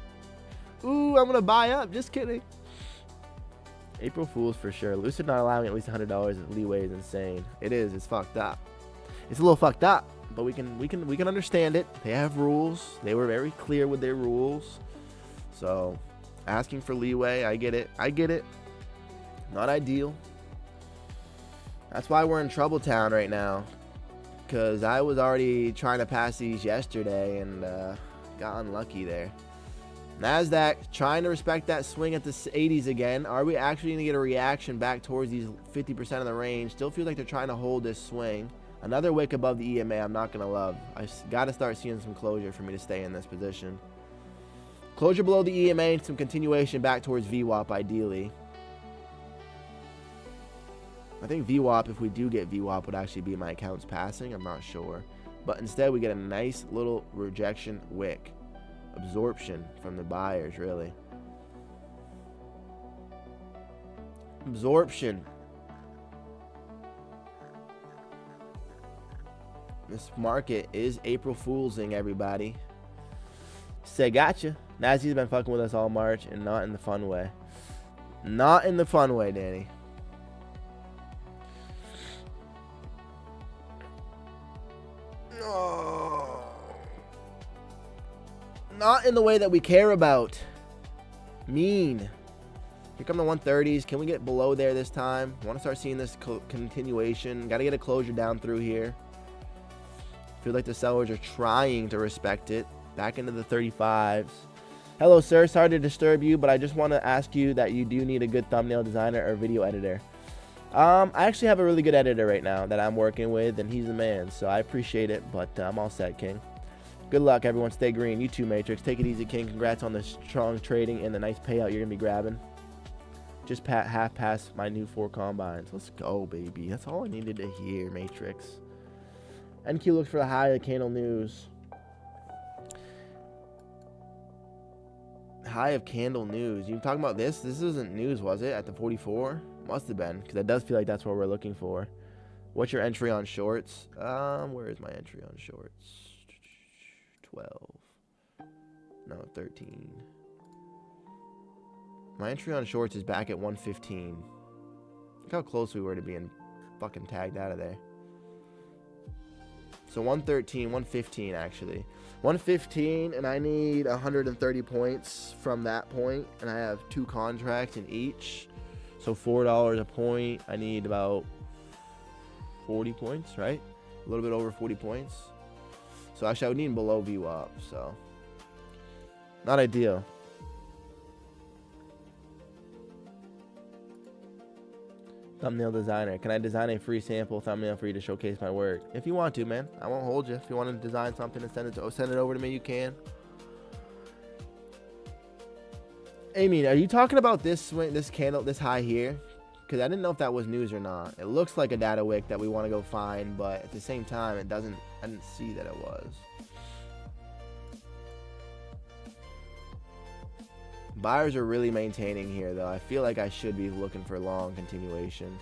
Ooh, I'm going to buy up. Just kidding. April Fool's for sure. Lucid not allowing at least $100 of leeway is insane. It is. It's fucked up. It's a little fucked up, but we can understand it. They have rules. They were very clear with their rules. So asking for leeway, I get it. I get it. Not ideal. That's why we're in trouble town right now. Because I was already trying to pass these yesterday and got unlucky there. NASDAQ trying to respect that swing at the 80s again. Are we actually going to get a reaction back towards these 50% of the range? Still feels like they're trying to hold this swing. Another wick above the EMA I'm not going to love. I got to start seeing some closure for me to stay in this position. Closure below the EMA and some continuation back towards VWAP ideally. I think VWAP, if we do get VWAP, would actually be my accounts passing. I'm not sure. But instead, we get a nice little rejection wick. Absorption from the buyers, really. Absorption. This market is April Foolsing, everybody. Say gotcha. Nazi's been fucking with us all March and not in the fun way. Not in the fun way, Danny. Oh. Not in the way that we care about. Mean. Here come the 130s. Can we get below there this time? I want to start seeing this continuation. Got to get a closure down through here. Feel like the sellers are trying to respect it. Back into the 35s. Hello, sir. Sorry to disturb you, but I just want to ask you that you do need a good thumbnail designer or video editor. I actually have a really good editor right now that I'm working with, and he's the man, so I appreciate it, but I'm all set, King. Good luck, everyone. Stay green. You too, Matrix. Take it easy, King. Congrats on the strong trading and the nice payout you're going to be grabbing. Just half past my new 4 combines. Let's go, baby. That's all I needed to hear, Matrix. NQ looks for the high of the candle news. High of candle news. You talking about this? This isn't news, was it? At the 44? Must have been, because it does feel like that's what we're looking for. What's your entry on shorts? Where is my entry on shorts? 12. No, 13. My entry on shorts is back at 115. Look how close we were to being fucking tagged out of there. So 113, 115 actually. 115, and I need 130 points from that point, and I have 2 contracts in each. So $4 a point. I need about 40 points, right? A little bit over 40 points. So actually, I would need below VWAP. So Not ideal. Thumbnail designer. Can I design a free sample thumbnail for you to showcase my work? If you want to, man. I won't hold you. If you want to design something and send it over to me, you can. Amy, are you talking about this swing, this candle, this high here? Because I didn't know if that was news or not. It looks like a data wick that we want to go find, but at the same time, it doesn't. I didn't see that it was. Buyers are really maintaining here, though. I feel like I should be looking for long continuation.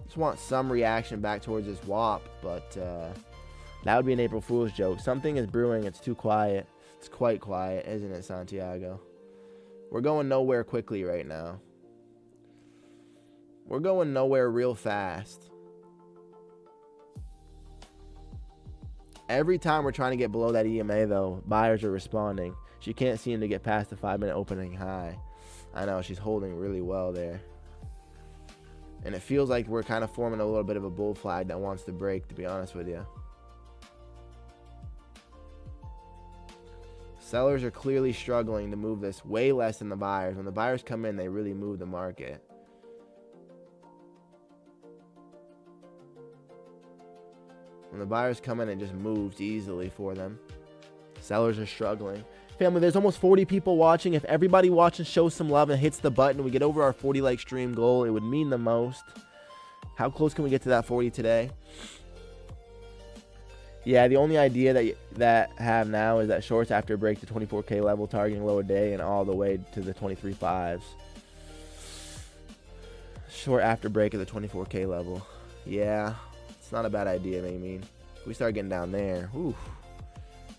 Just want some reaction back towards this WAP, but that would be an April Fool's joke. Something is brewing. It's too quiet. It's quite quiet, isn't it, Santiago? We're going nowhere quickly right now. We're going nowhere real fast. Every time we're trying to get below that EMA, though, buyers are responding. She can't seem to get past the 5-minute opening high. I know, she's holding really well there. And it feels like we're kind of forming a little bit of a bull flag that wants to break, to be honest with you. Sellers are clearly struggling to move this way less than the buyers. When the buyers come in, they really move the market. When the buyers come in, it just moves easily for them. Sellers are struggling. Family, there's almost 40 people watching. If everybody watching shows some love and hits the button and we get over our 40 like stream goal, it would mean the most. How close can we get to that 40 today? Yeah, the only idea that I have now is that shorts after break the 24K level, targeting lower day and all the way to the 23.5s. Short after break at the 24K level. Yeah, it's not a bad idea, I mean. If we start getting down there, oof,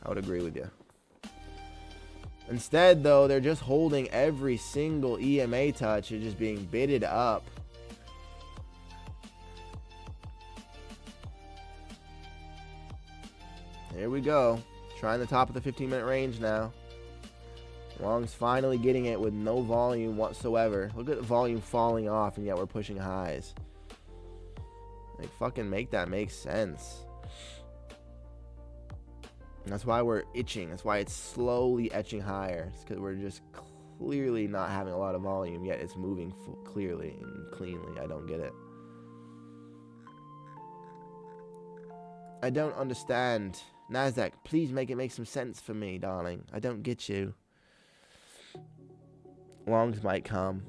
I would agree with you. Instead, though, they're just holding every single EMA touch and just being bidded up. Here we go. Trying the top of the 15-minute range now. Long's finally getting it with no volume whatsoever. Look at the volume falling off, and yet we're pushing highs. Like, fucking make that make sense. That's why we're itching. That's why it's slowly etching higher. It's because we're just clearly not having a lot of volume, yet it's moving clearly and cleanly. I don't get it. I don't understand. NASDAQ, please make it make some sense for me, darling. I don't get you. Longs might come.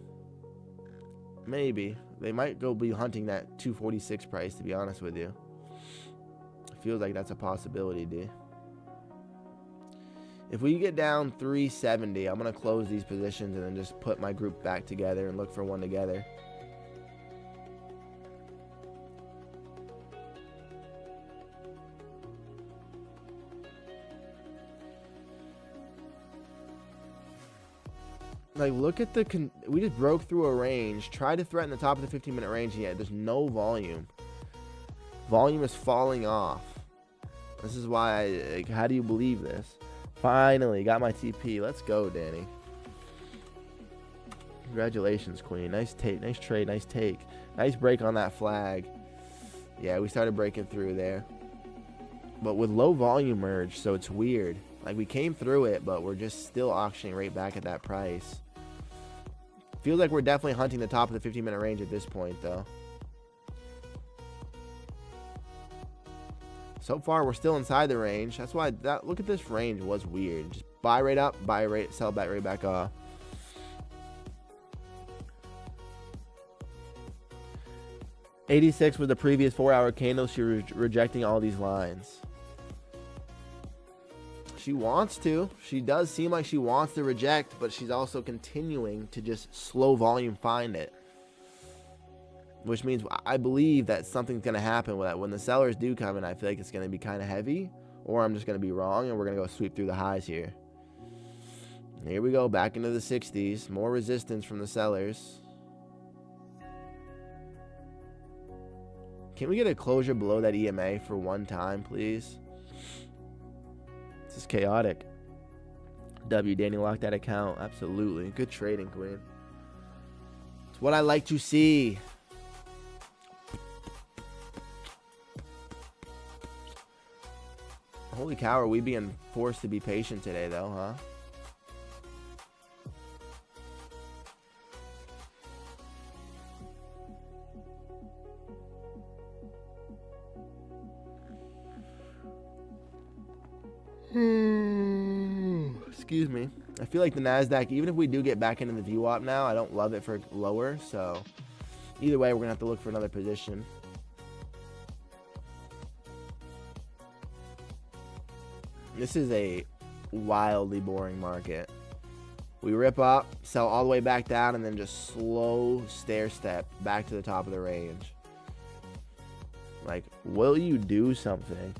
Maybe. They might go be hunting that 246 price, to be honest with you. It feels like that's a possibility, dude. If we get down 370, I'm going to close these positions and then just put my group back together and look for one together. Like, look at the... we just broke through a range. Tried to threaten the top of the 15-minute range, and yet there's no volume. Volume is falling off. This is why like, how do you believe this? Finally, got my TP. Let's go, Danny. Congratulations, Queen. Nice take. Nice trade. Nice take. Nice break on that flag. Yeah, we started breaking through there. But with low volume merge, so it's weird. Like, we came through it, but we're just still auctioning right back at that price. Feels like we're definitely hunting the top of the 15-minute range at this point, though. So far, we're still inside the range. That's why look at this range was weird. Just buy right up, buy right, sell back right back off. $86 was the previous 4-hour candle. She rejecting all these lines. She wants to. She does seem like she wants to reject, but she's also continuing to just slow volume find it. Which means I believe that something's going to happen with that. When the sellers do come in, I feel like it's going to be kind of heavy, or I'm just going to be wrong, and we're going to go sweep through the highs here. Here we go, back into the 60s. More resistance from the sellers. Can we get a closure below that EMA for one time, please? This is chaotic. W, Danny locked that account. Absolutely. Good trading, Queen. It's what I like to see. Holy cow, are we being forced to be patient today, though, huh? Excuse me. I feel like the NASDAQ, even if we do get back into the VWAP now, I don't love it for lower. So either way, we're going to have to look for another position. This is a wildly boring market. We rip up, sell all the way back down, and then just slow stair step back to the top of the range. Like, will you do something?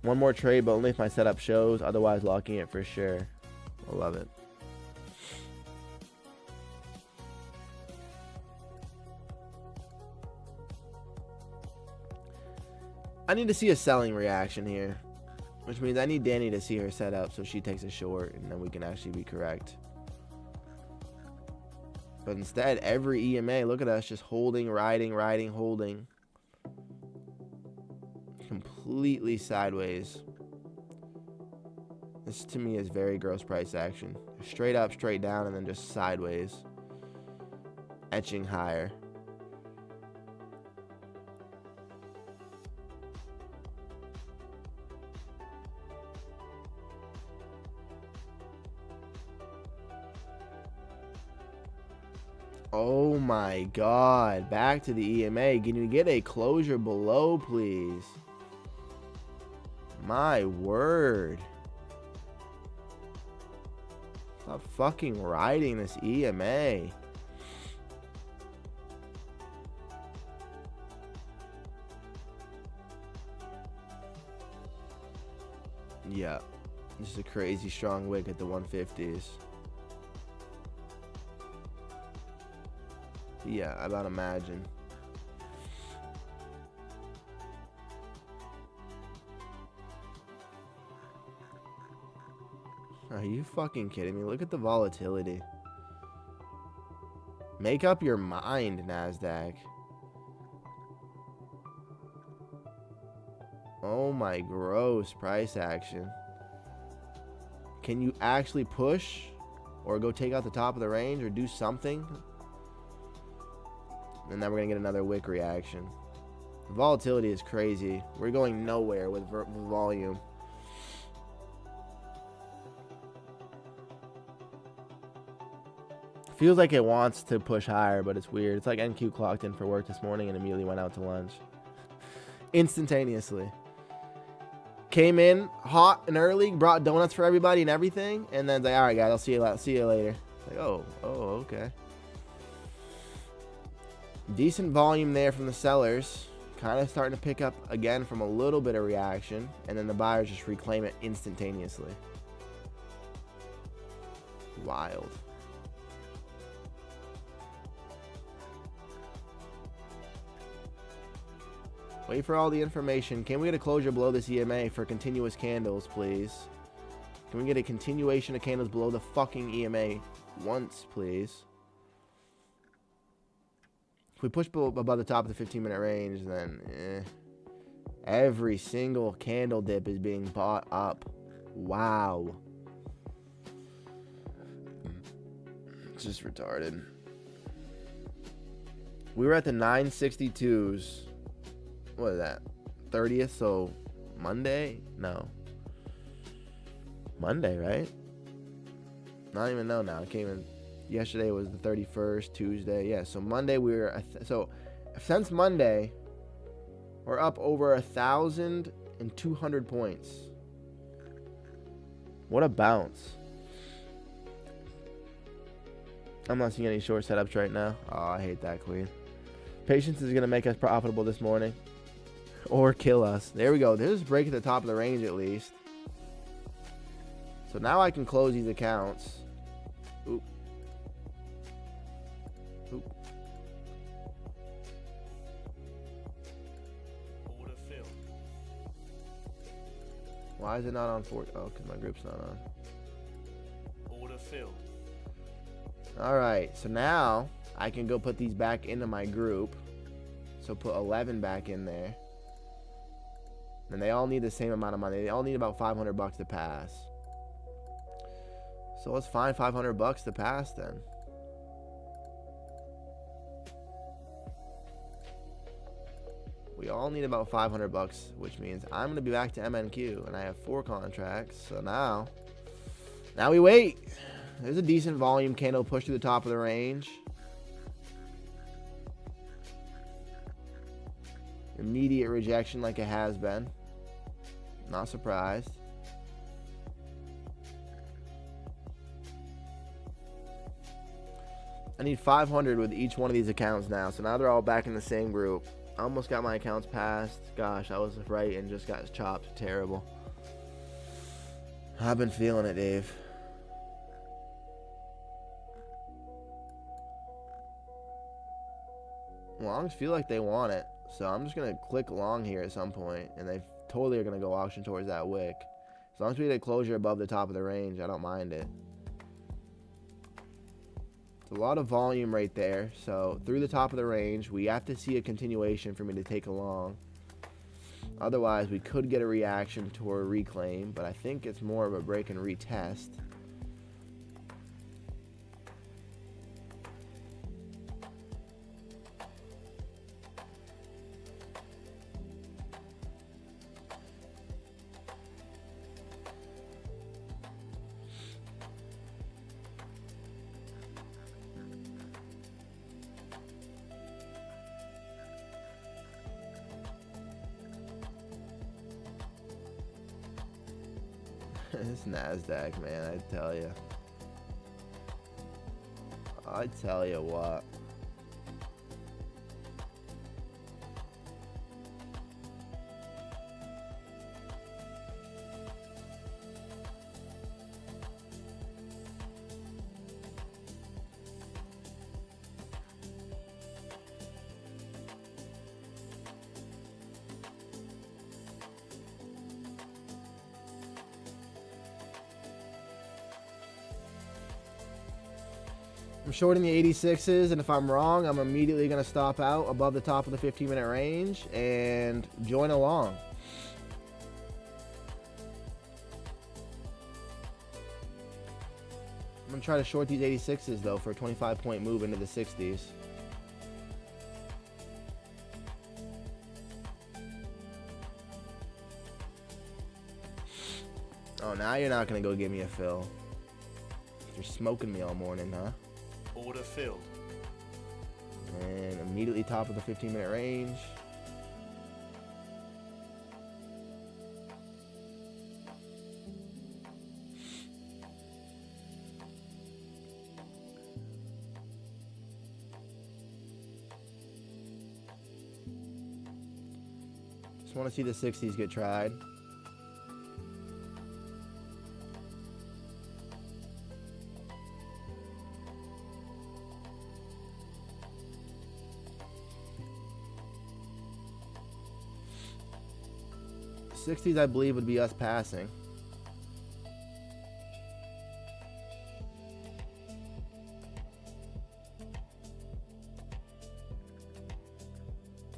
One more trade, but only if my setup shows. Otherwise, locking it for sure. I love it. I need to see a selling reaction here, which means I need Danny to see her setup so she takes a short, and then we can actually be correct. But instead, every EMA, look at us just holding, riding, holding. Completely sideways. This to me is very gross price action. Straight up, straight down, and then just sideways. Etching higher. Oh my God. Back to the EMA. Can you get a closure below, please? My word. Stop fucking riding this EMA. Yeah. This is a crazy strong wick at the 150s. Yeah, I about imagine. Are you fucking kidding me? Look at the volatility. Make up your mind, NASDAQ. Oh my gross price action. Can you actually push or go take out the top of the range or do something? And then we're going to get another wick reaction. The volatility is crazy. We're going nowhere with volume. Feels like it wants to push higher, but it's weird. It's like NQ clocked in for work this morning and immediately went out to lunch. Instantaneously. Came in hot and early, brought donuts for everybody and everything, and then like, all right, guys, I'll see you later. Like, oh, okay. Decent volume there from the sellers. Kind of starting to pick up again from a little bit of reaction. And then the buyers just reclaim it instantaneously. Wild. Wait for all the information. Can we get a closure below this EMA for continuous candles, please? Can we get a continuation of candles below the fucking EMA once, please? If we push above the top of the 15-minute range, then every single candle dip is being bought up. Wow. It's just retarded. We were at the 962s. What is that? 30th, so Monday? No. Monday, right? Not even know now. It came in. Yesterday was the 31st, Tuesday. Yeah, so Monday we were... So, since Monday, we're up over 1,200 points. What a bounce. I'm not seeing any short setups right now. Oh, I hate that, queen. Patience is going to make us profitable this morning. Or kill us. There we go. There's a break at the top of the range at least. So now I can close these accounts. Oop. Oop. Order filled. Why is it not on 4? Oh, because my group's not on. Order filled. Alright, so now I can go put these back into my group. So put 11 back in there. And they all need the same amount of money. They all need about $500 to pass. So let's find $500 to pass then. We all need about $500, which means I'm going to be back to MNQ. And I have 4 contracts. So now Now we wait. There's a decent volume candle push to the top of the range. Immediate rejection like it has been. Not surprised. I need 500 with each one of these accounts now. So now they're all back in the same group. I almost got my accounts passed. Gosh, I was right and just got chopped. Terrible. I've been feeling it, Dave. Longs feel like they want it. So I'm just going to click long here at some point. And they totally are going to go auction towards that wick. As long as we get a closure above the top of the range, I don't mind it. It's a lot of volume right there. So through the top of the range, we have to see a continuation for me to take a long. Otherwise, we could get a reaction to a reclaim. But I think it's more of a break and retest. This NASDAQ, man, I tell you. I tell you what. I'm shorting the 86s, and if I'm wrong, I'm immediately going to stop out above the top of the 15-minute range and join along. I'm going to try to short these 86s, though, for a 25-point move into the 60s. Oh, now you're not going to go give me a fill. You're smoking me all morning, huh? Order filled. And immediately top of the 15-minute range. Just want to see the 60s get tried. '60s, I believe, would be us passing.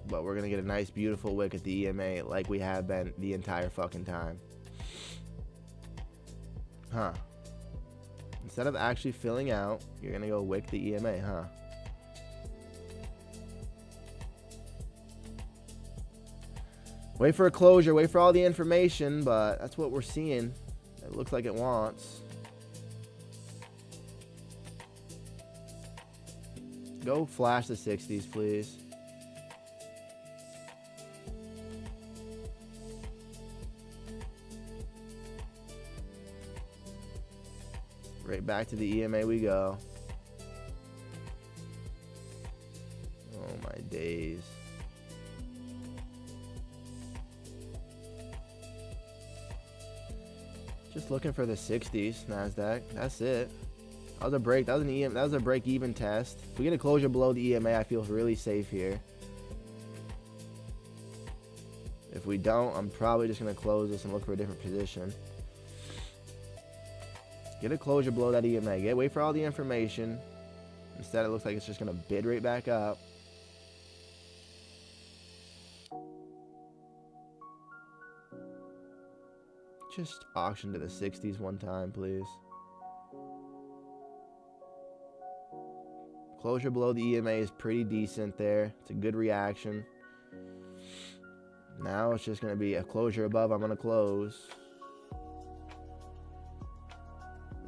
But we're going to get a nice, beautiful wick at the EMA like we have been the entire fucking time. Huh. Instead of actually filling out, you're going to go wick the EMA, huh? Wait for a closure, wait for all the information, but that's what we're seeing. It looks like it wants. Go flash the 60s, please. Right back to the EMA we go. Oh my days. Just looking for the 60s, NASDAQ. That's it. That was a break. That was an EM. That was a break-even test. If we get a closure below the EMA, I feel really safe here. If we don't, I'm probably just gonna close this and look for a different position. Get a closure below that EMA. Wait for all the information. Instead, it looks like it's just gonna bid right back up. Just auction to the 60s one time, please. Closure below the EMA is pretty decent there. It's a good reaction. Now it's just going to be a closure above. I'm going to close.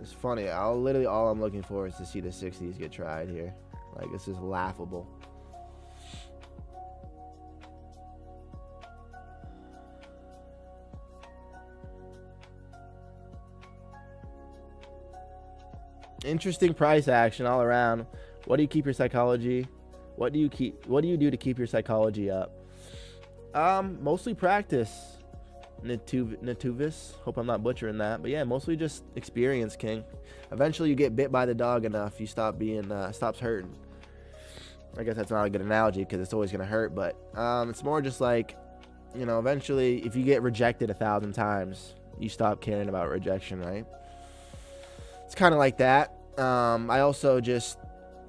It's funny. Literally all I'm looking for is to see the 60s get tried here. Like, this is laughable. Interesting price action all around. What do you keep your psychology? What do you do to keep your psychology up? Mostly practice. Natuvis. Hope I'm not butchering that. But yeah, mostly just experience, King. Eventually you get bit by the dog enough, you stop being stops hurting. I guess that's not a good analogy because it's always gonna hurt, but it's more just like, you know, eventually if you get rejected 1,000 times, you stop caring about rejection, right? It's kind of like that. I also just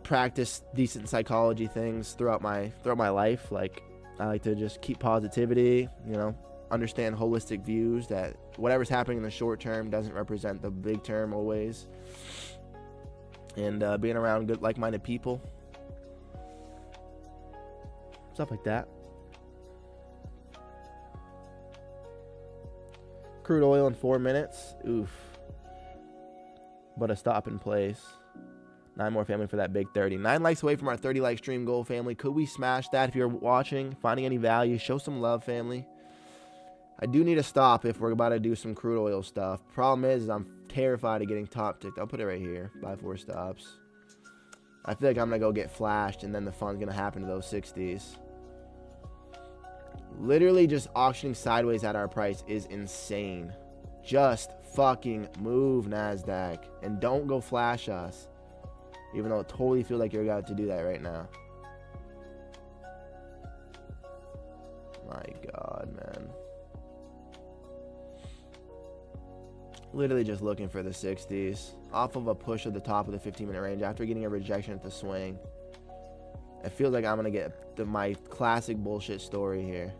practice decent psychology things throughout my life. Like, I like to just keep positivity, you know, understand holistic views that whatever's happening in the short term doesn't represent the big term always. And being around good, like-minded people. Stuff like that. Crude oil in 4 minutes. Oof. But a stop in place. 9 more, family, for that big 30. 9 likes away from our 30 like stream goal, family. Could we smash that? If you're watching, finding any value, show some love, family. I do need to stop if we're about to do some crude oil stuff. Problem is I'm terrified of getting top ticked. I'll put it right here. Buy 4 stops. I feel like I'm going to go get flashed, and then the fun's going to happen to those 60s. Literally just auctioning sideways at our price is insane. Just fucking move, NASDAQ. And don't go flash us. Even though it totally feels like you're about to do that right now. My God, man. Literally just looking for the 60s. Off of a push at the top of the 15-minute range after getting a rejection at the swing. It feels like I'm going to get my classic bullshit story here.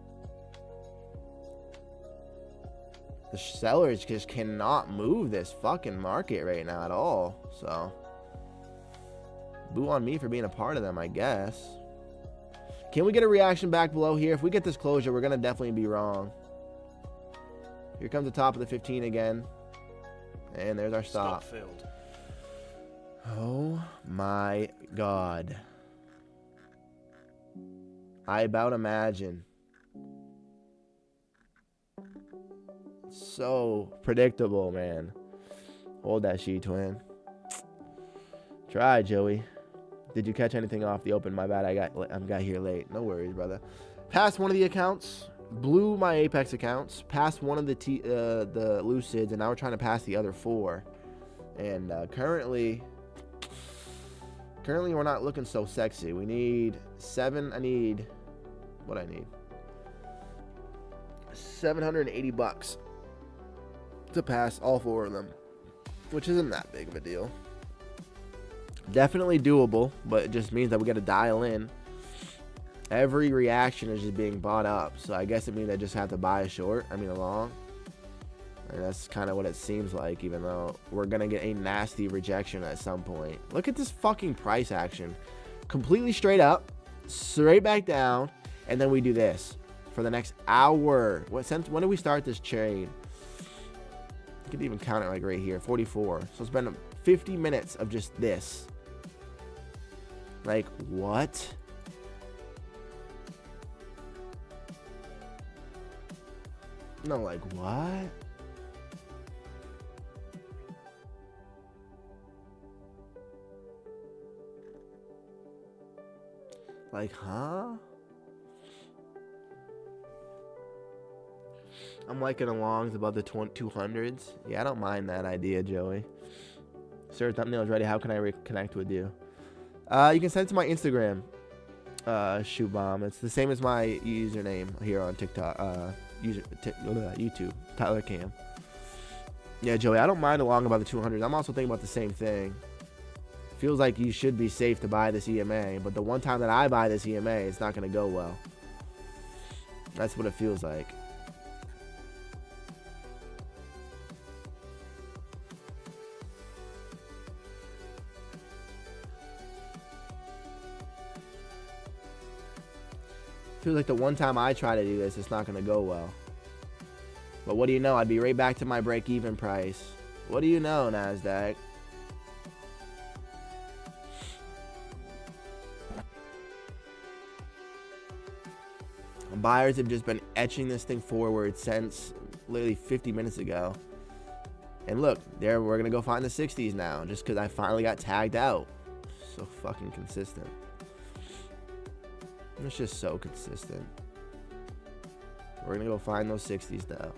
The sellers just cannot move this fucking market right now at all. So, boo on me for being a part of them, I guess. Can we get a reaction back below here? If we get this closure, we're going to definitely be wrong. Here comes the top of the 15 again. And there's our stop. Filled. Oh my God. I about imagine. So predictable, man. Hold that sheet, twin. Try, Joey. Did you catch anything off the open? My bad. I got here late. No worries, brother. Passed one of the accounts. Blew my Apex accounts. Passed one of the Lucids, and now we're trying to pass the other 4. And currently we're not looking so sexy. We need 7. I need 780 bucks to pass all 4 of them, which isn't that big of a deal. Definitely doable, but it just means that we got to dial in. Every reaction is just being bought up, so I guess it means I just have to buy a long. And that's kind of what it seems like, even though we're gonna get a nasty rejection at some point. Look at this fucking price action. Completely straight up, straight back down, and then we do this for the next hour. When did we start this trade? You could even count it like right here, 44. So it's been 50 minutes of just this. Like, what? No, like, what? Like, huh? I'm liking alongs above the 200s. Yeah, I don't mind that idea, Joey. Sir, thumbnail's ready. How can I reconnect with you? You can send it to my Instagram, shoot bomb. It's the same as my username here on TikTok, YouTube, Tyler Cam. Yeah, Joey, I don't mind along about the 200s. I'm also thinking about the same thing. Feels like you should be safe to buy this EMA, but the one time that I buy this EMA, it's not going to go well. That's what it feels like. Feels like the one time I try to do this, it's not going to go well. But what do you know? I'd be right back to my break-even price What do you know, NASDAQ? Buyers have just been etching this thing forward since literally 50 minutes ago. And look, we're going to go find the 60s now just because I finally got tagged out. So fucking consistent. It's just so consistent. We're going to go find those 60s now.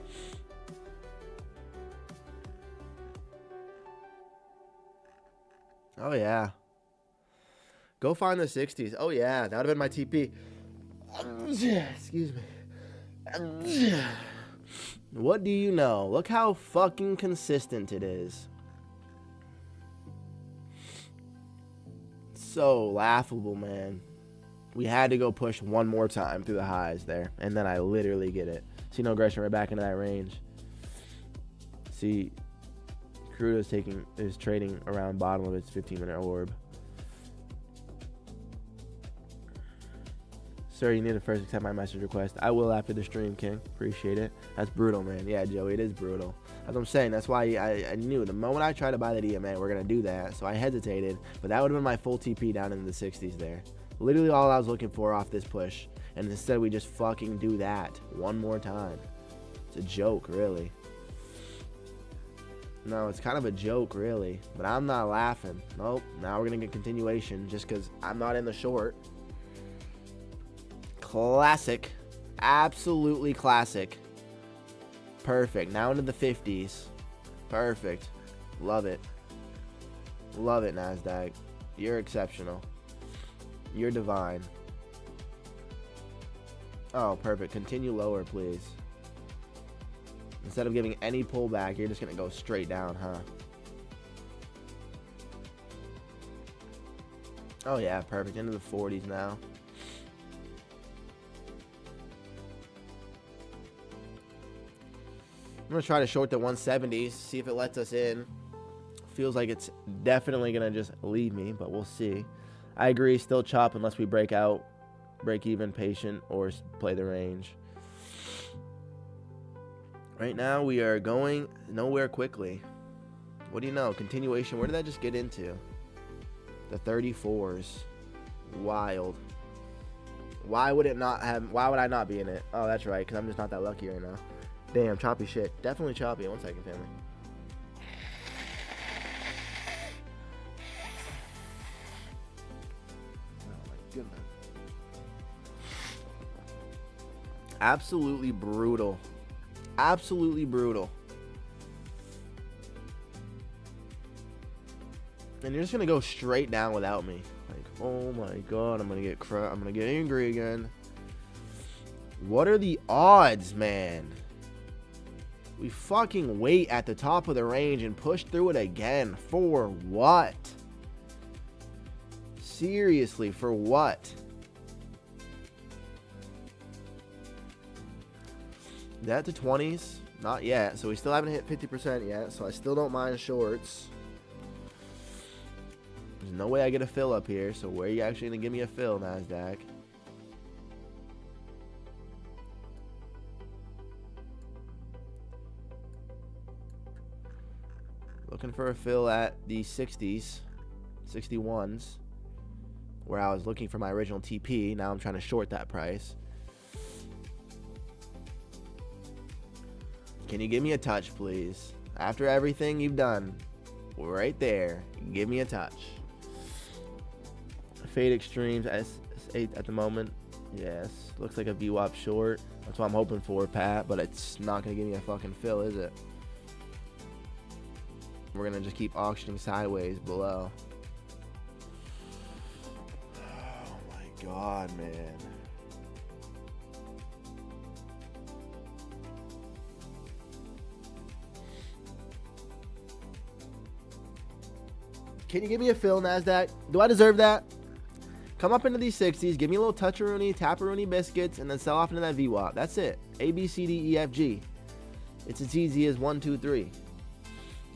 Oh, yeah. Go find the 60s. Oh, yeah. That would have been my TP. Excuse me. What do you know? Look how fucking consistent it is. So laughable, man. We had to go push one more time through the highs there, and then I literally get it. See no aggression right back into that range. See, crude is trading around bottom of its 15-minute orb. Sir, you need to first accept my message request. I will after the stream, King. Appreciate it. That's brutal, man. Yeah, Joey, it is brutal. That's what I'm saying. That's why I knew the moment I tried to buy that EMA, we're going to do that. So I hesitated, but that would have been my full TP down into the 60s there. Literally all I was looking for off this push. And instead we just fucking do that one more time. It's a joke, really. No, it's kind of a joke, really. But I'm not laughing. Nope. Now we're going to get continuation just because I'm not in the short. Classic. Absolutely classic. Perfect. Now into the 50s. Perfect. Love it. Love it, NASDAQ. You're exceptional. You're divine. Oh, perfect. Continue lower, please. Instead of giving any pullback, you're just going to go straight down, huh? Oh, yeah. Perfect. Into the 40s now. I'm going to try to short the 170s, see if it lets us in. Feels like it's definitely going to just leave me, but we'll see. I agree, still chop unless we break out, break even, patient, or play the range. Right now, we are going nowhere quickly. What do you know? Continuation. Where did that just get into? The 34s. Wild. Why would it not have... Why would I not be in it? Oh, that's right, because I'm just not that lucky right now. Damn, choppy shit. Definitely choppy. 1 second, family. Oh, my goodness. Absolutely brutal. Absolutely brutal. And you're just gonna go straight down without me. Like, oh my god, I'm gonna get angry again. What are the odds, man? We fucking wait at the top of the range and push through it again. For what? Seriously, for what? That to 20s? Not yet. So we still haven't hit 50% yet. So I still don't mind shorts. There's no way I get a fill up here. So where are you actually going to give me a fill, NASDAQ? Looking for a fill at the 60s, 61s, where I was looking for my original TP. Now I'm trying to short that price. Can you give me a touch, please? After everything you've done, right there, give me a touch. Fade extremes S8 at the moment. Yes, looks like a VWAP short. That's what I'm hoping for, Pat, but it's not going to give me a fucking fill, is it? We're going to just keep auctioning sideways below. Oh my god, man. Can you give me a fill, NASDAQ? Do I deserve that? Come up into these 60s, give me a little touch-a-rooney, tap-a-rooney biscuits, and then sell off into that VWAP. That's it. A, B, C, D, E, F, G. It's as easy as 1, 2, 3.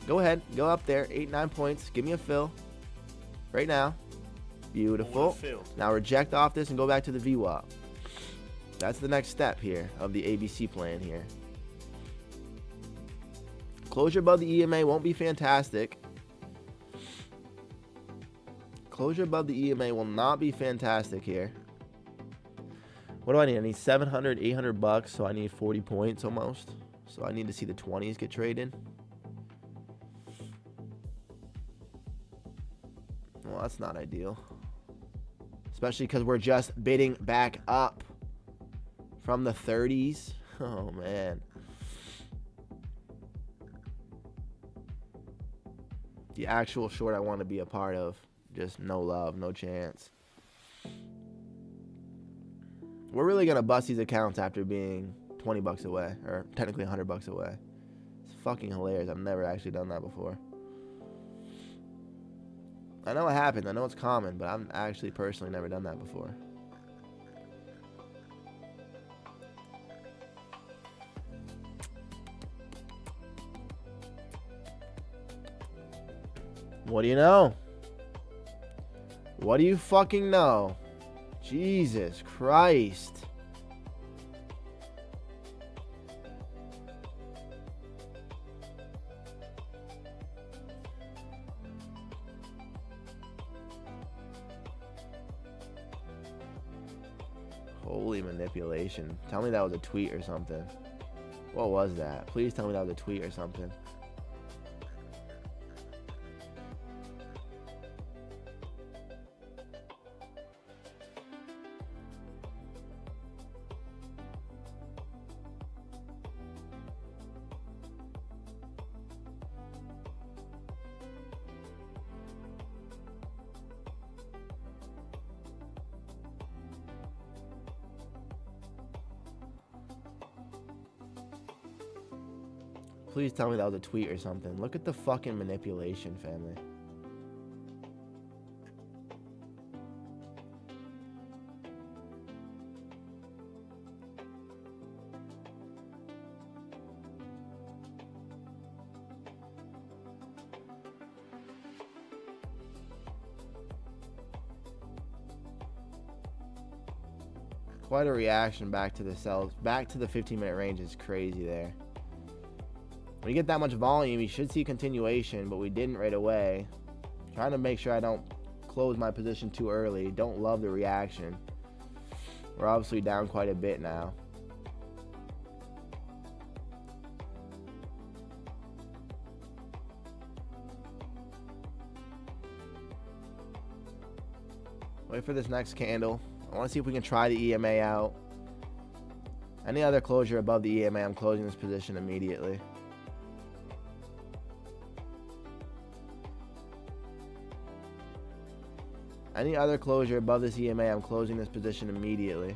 Go ahead. Go up there. 8, 9 points. Give me a fill. Right now. Beautiful. Now reject off this and go back to the VWAP. That's the next step here of the ABC plan here. Closure above the EMA won't be fantastic. Closure above the EMA will not be fantastic here. What do I need? I need 700, 800 bucks, so I need 40 points almost. So I need to see the 20s get traded. Well, that's not ideal. Especially because we're just bidding back up from the 30s. Oh, man. The actual short I want to be a part of. Just no love, no chance. We're really going to bust these accounts after being 20 bucks away. Or technically 100 bucks away. It's fucking hilarious. I've never actually done that before. I know it happens. I know it's common, but I've actually personally never done that before. What do you know? What do you fucking know? Jesus Christ. Holy manipulation. Tell me that was a tweet or something. What was that? Please tell me that was a tweet or something. Please tell me that was a tweet or something. Look at the fucking manipulation, family. Quite a reaction back to the sells. Back to the 15-minute range is crazy there. When you get that much volume, you should see continuation, but we didn't right away. Trying to make sure I don't close my position too early. Don't love the reaction. We're obviously down quite a bit now. Wait for this next candle. I want to see if we can try the EMA out. Any other closure above the EMA, I'm closing this position immediately. Any other closure above this EMA, I'm closing this position immediately.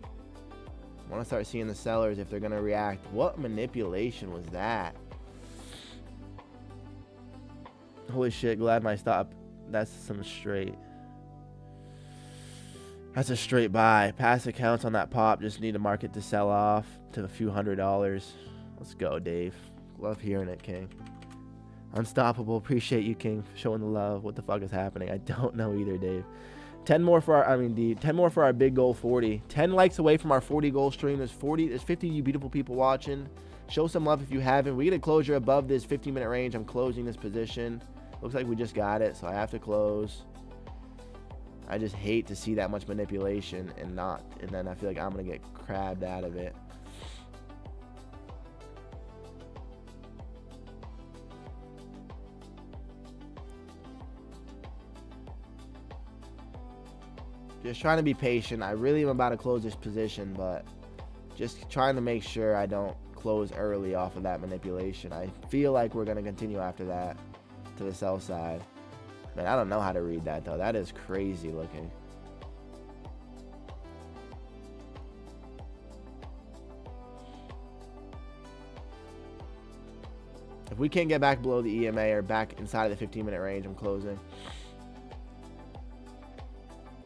I want to start seeing the sellers if they're going to react. What manipulation was that? Holy shit, glad my stop. That's some straight. That's a straight buy. Pass accounts on that pop. Just need the market to sell off to a few $100s. Let's go, Dave. Love hearing it, King. Unstoppable. Appreciate you, King, for showing the love. What the fuck is happening? I don't know either, Dave. 10 more for our, 10 more for our big goal 40. 10 likes away from our 40 goal stream. There's 50 of you beautiful people watching. Show some love if you haven't. We get a closure above this 15-minute range. I'm closing this position. Looks like we just got it, so I have to close. I just hate to see that much manipulation and then I feel like I'm gonna get crabbed out of it. Just trying to be patient. I really am about to close this position, but just trying to make sure I don't close early off of that manipulation. I feel like we're going to continue after that to the sell side. Man, I don't know how to read that, though. That is crazy looking. If we can't get back below the EMA or back inside of the 15-minute range, I'm closing.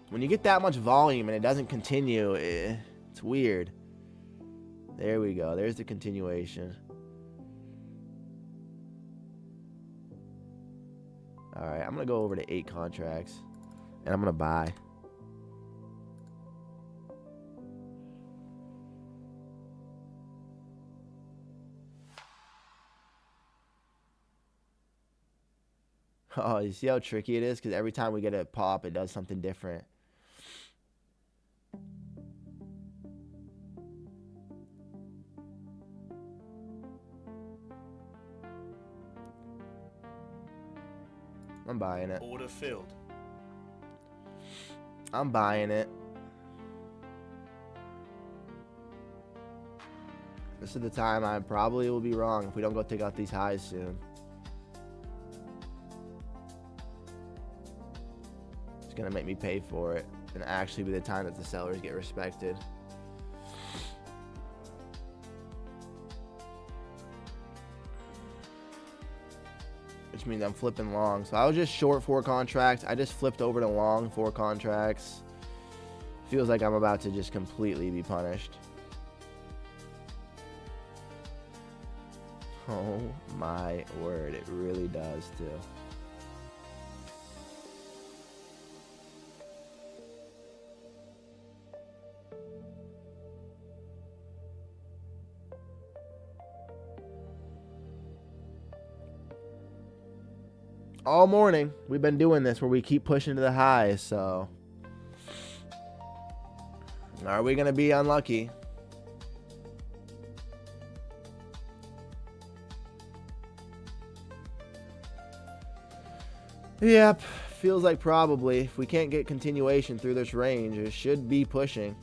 When you get that much volume and it doesn't continue, it's weird. There we go. There's the continuation. All right, I'm going to go over to 8 contracts, and I'm going to buy. Oh, you see how tricky it is? Because every time we get a pop, it does something different. I'm buying it. Order filled. I'm buying it. This is the time I probably will be wrong if we don't go take out these highs soon. It's going to make me pay for it and actually be the time that the sellers get respected. Which means I'm flipping long. So I was just short 4 contracts. I just flipped over to long 4 contracts. Feels like I'm about to just completely be punished. Oh my word, it really does too. All morning, we've been doing this where we keep pushing to the highs, so are we going to be unlucky? Yep, feels like probably. If we can't get continuation through this range, it should be pushing.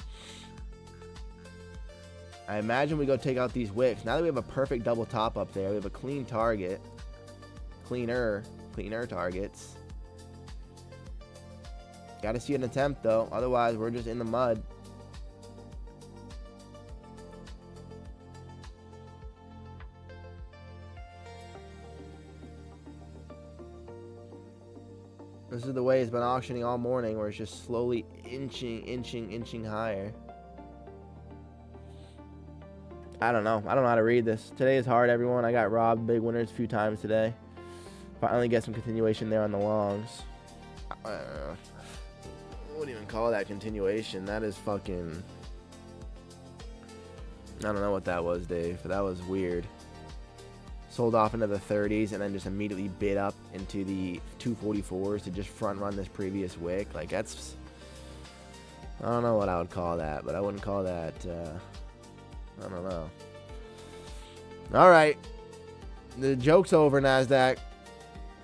I imagine we go take out these wicks. Now that we have a perfect double top up there, we have a clean target. Cleaner targets. Gotta see an attempt though, otherwise we're just in the mud. This is the way it's been auctioning all morning, where it's just slowly inching higher. I don't know how to read this. Today is hard, everyone. I got robbed big winners a few times today. Finally get some continuation there on the longs. I wouldn't even call that continuation. That is fucking... I don't know what that was, Dave, but that was weird. Sold off into the 30s and then just immediately bid up into the 244s to just front run this previous wick. Like, that's... I don't know what I would call that, but I wouldn't call that... I don't know. All right. The joke's over, NASDAQ.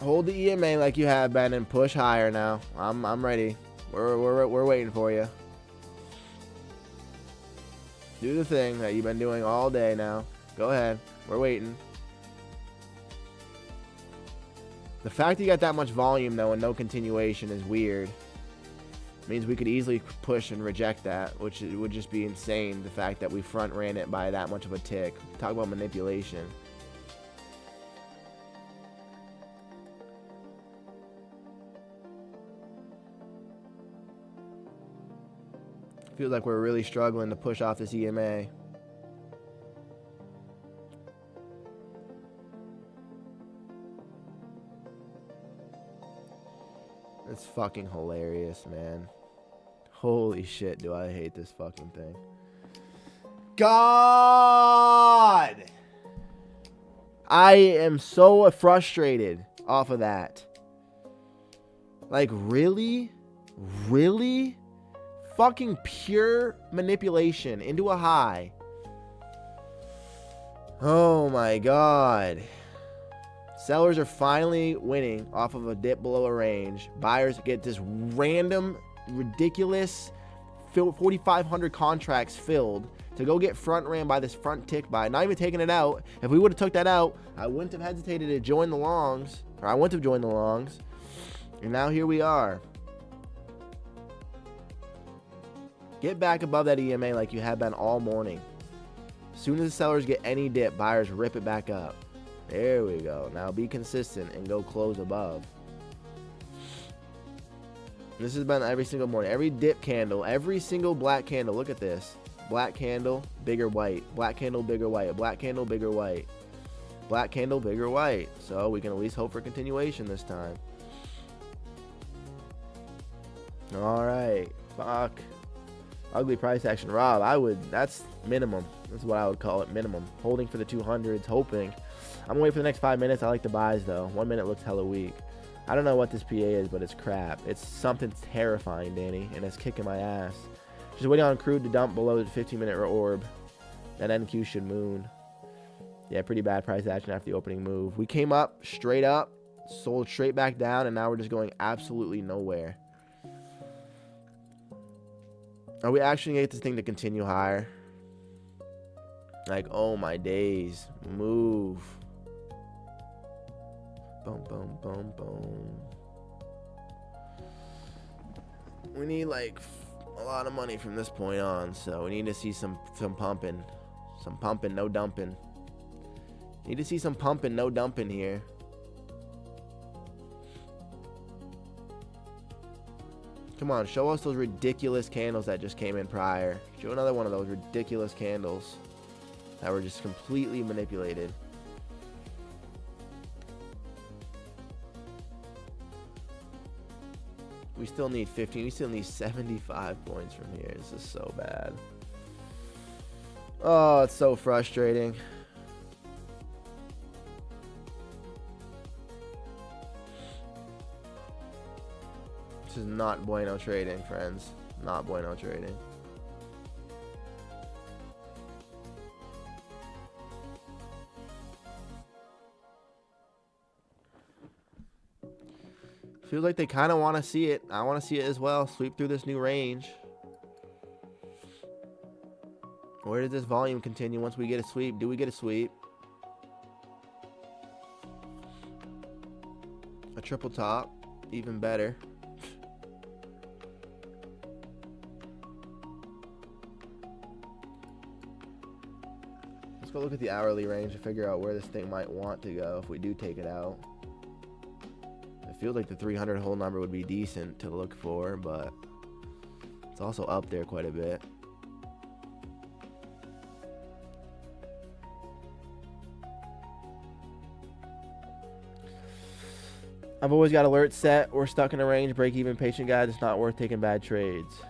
Hold the EMA like you have been and push higher now. I'm ready. We're waiting for you. Do the thing that you've been doing all day now. Go ahead. We're waiting. The fact you got that much volume, though, and no continuation is weird. It means we could easily push and reject that, which would just be insane, the fact that we front ran it by that much of a tick. Talk about manipulation. Feels like we're really struggling to push off this EMA. It's fucking hilarious, man. Holy shit, do I hate this fucking thing. God! I am so frustrated off of that. Like, really? Really? Fucking pure manipulation into a high. Oh my god. Sellers are finally winning off of a dip below a range. Buyers get this random, ridiculous 4,500 contracts filled to go get front ran by this front tick buy. Not even taking it out. If we would have took that out, I wouldn't have hesitated to join the longs. Or I wouldn't have joined the longs. And now here we are. Get back above that EMA like you have been all morning. As soon as the sellers get any dip, buyers rip it back up. There we go. Now be consistent and go close above. This has been every single morning. Every dip candle, every single black candle. Look at this. Black candle, bigger white. Black candle, bigger white. Black candle, bigger white. Black candle, bigger white. So we can at least hope for continuation this time. All right. Fuck. Ugly price action. Rob, that's minimum. That's what I would call it, minimum. Holding for the 200s, hoping. I'm going to wait for the next 5 minutes. I like the buys, though. 1 minute looks hella weak. I don't know what this PA is, but it's crap. It's something terrifying, Danny, and it's kicking my ass. Just waiting on crude to dump below the 15-minute orb. Then NQ should moon. Yeah, pretty bad price action after the opening move. We came up, straight up, sold straight back down, and now we're just going absolutely nowhere. Are we actually going to get this thing to continue higher? Like, oh my days. Move. Boom, boom, boom, boom. We need, like, a lot of money from this point on, so we need to see some pumping. Some pumping, no dumping. Need to see some pumping, no dumping here. Come on, show us those ridiculous candles that just came in prior. Show another one of those ridiculous candles that were just completely manipulated. We still need 15. We still need 75 points from here. This is so bad. Oh, it's so frustrating. This is not bueno trading, friends. Not bueno trading. Feels like they kind of want to see it. I want to see it as well. Sweep through this new range. Where does this volume continue once we get a sweep? Do we get a sweep? A triple top. Even better. Let's go look at the hourly range to figure out where this thing might want to go if we do take it out. It feels like the 300 whole number would be decent to look for, but it's also up there quite a bit. I've always got alerts set. We're stuck in a range. Break even, patient guys. It's not worth taking bad trades.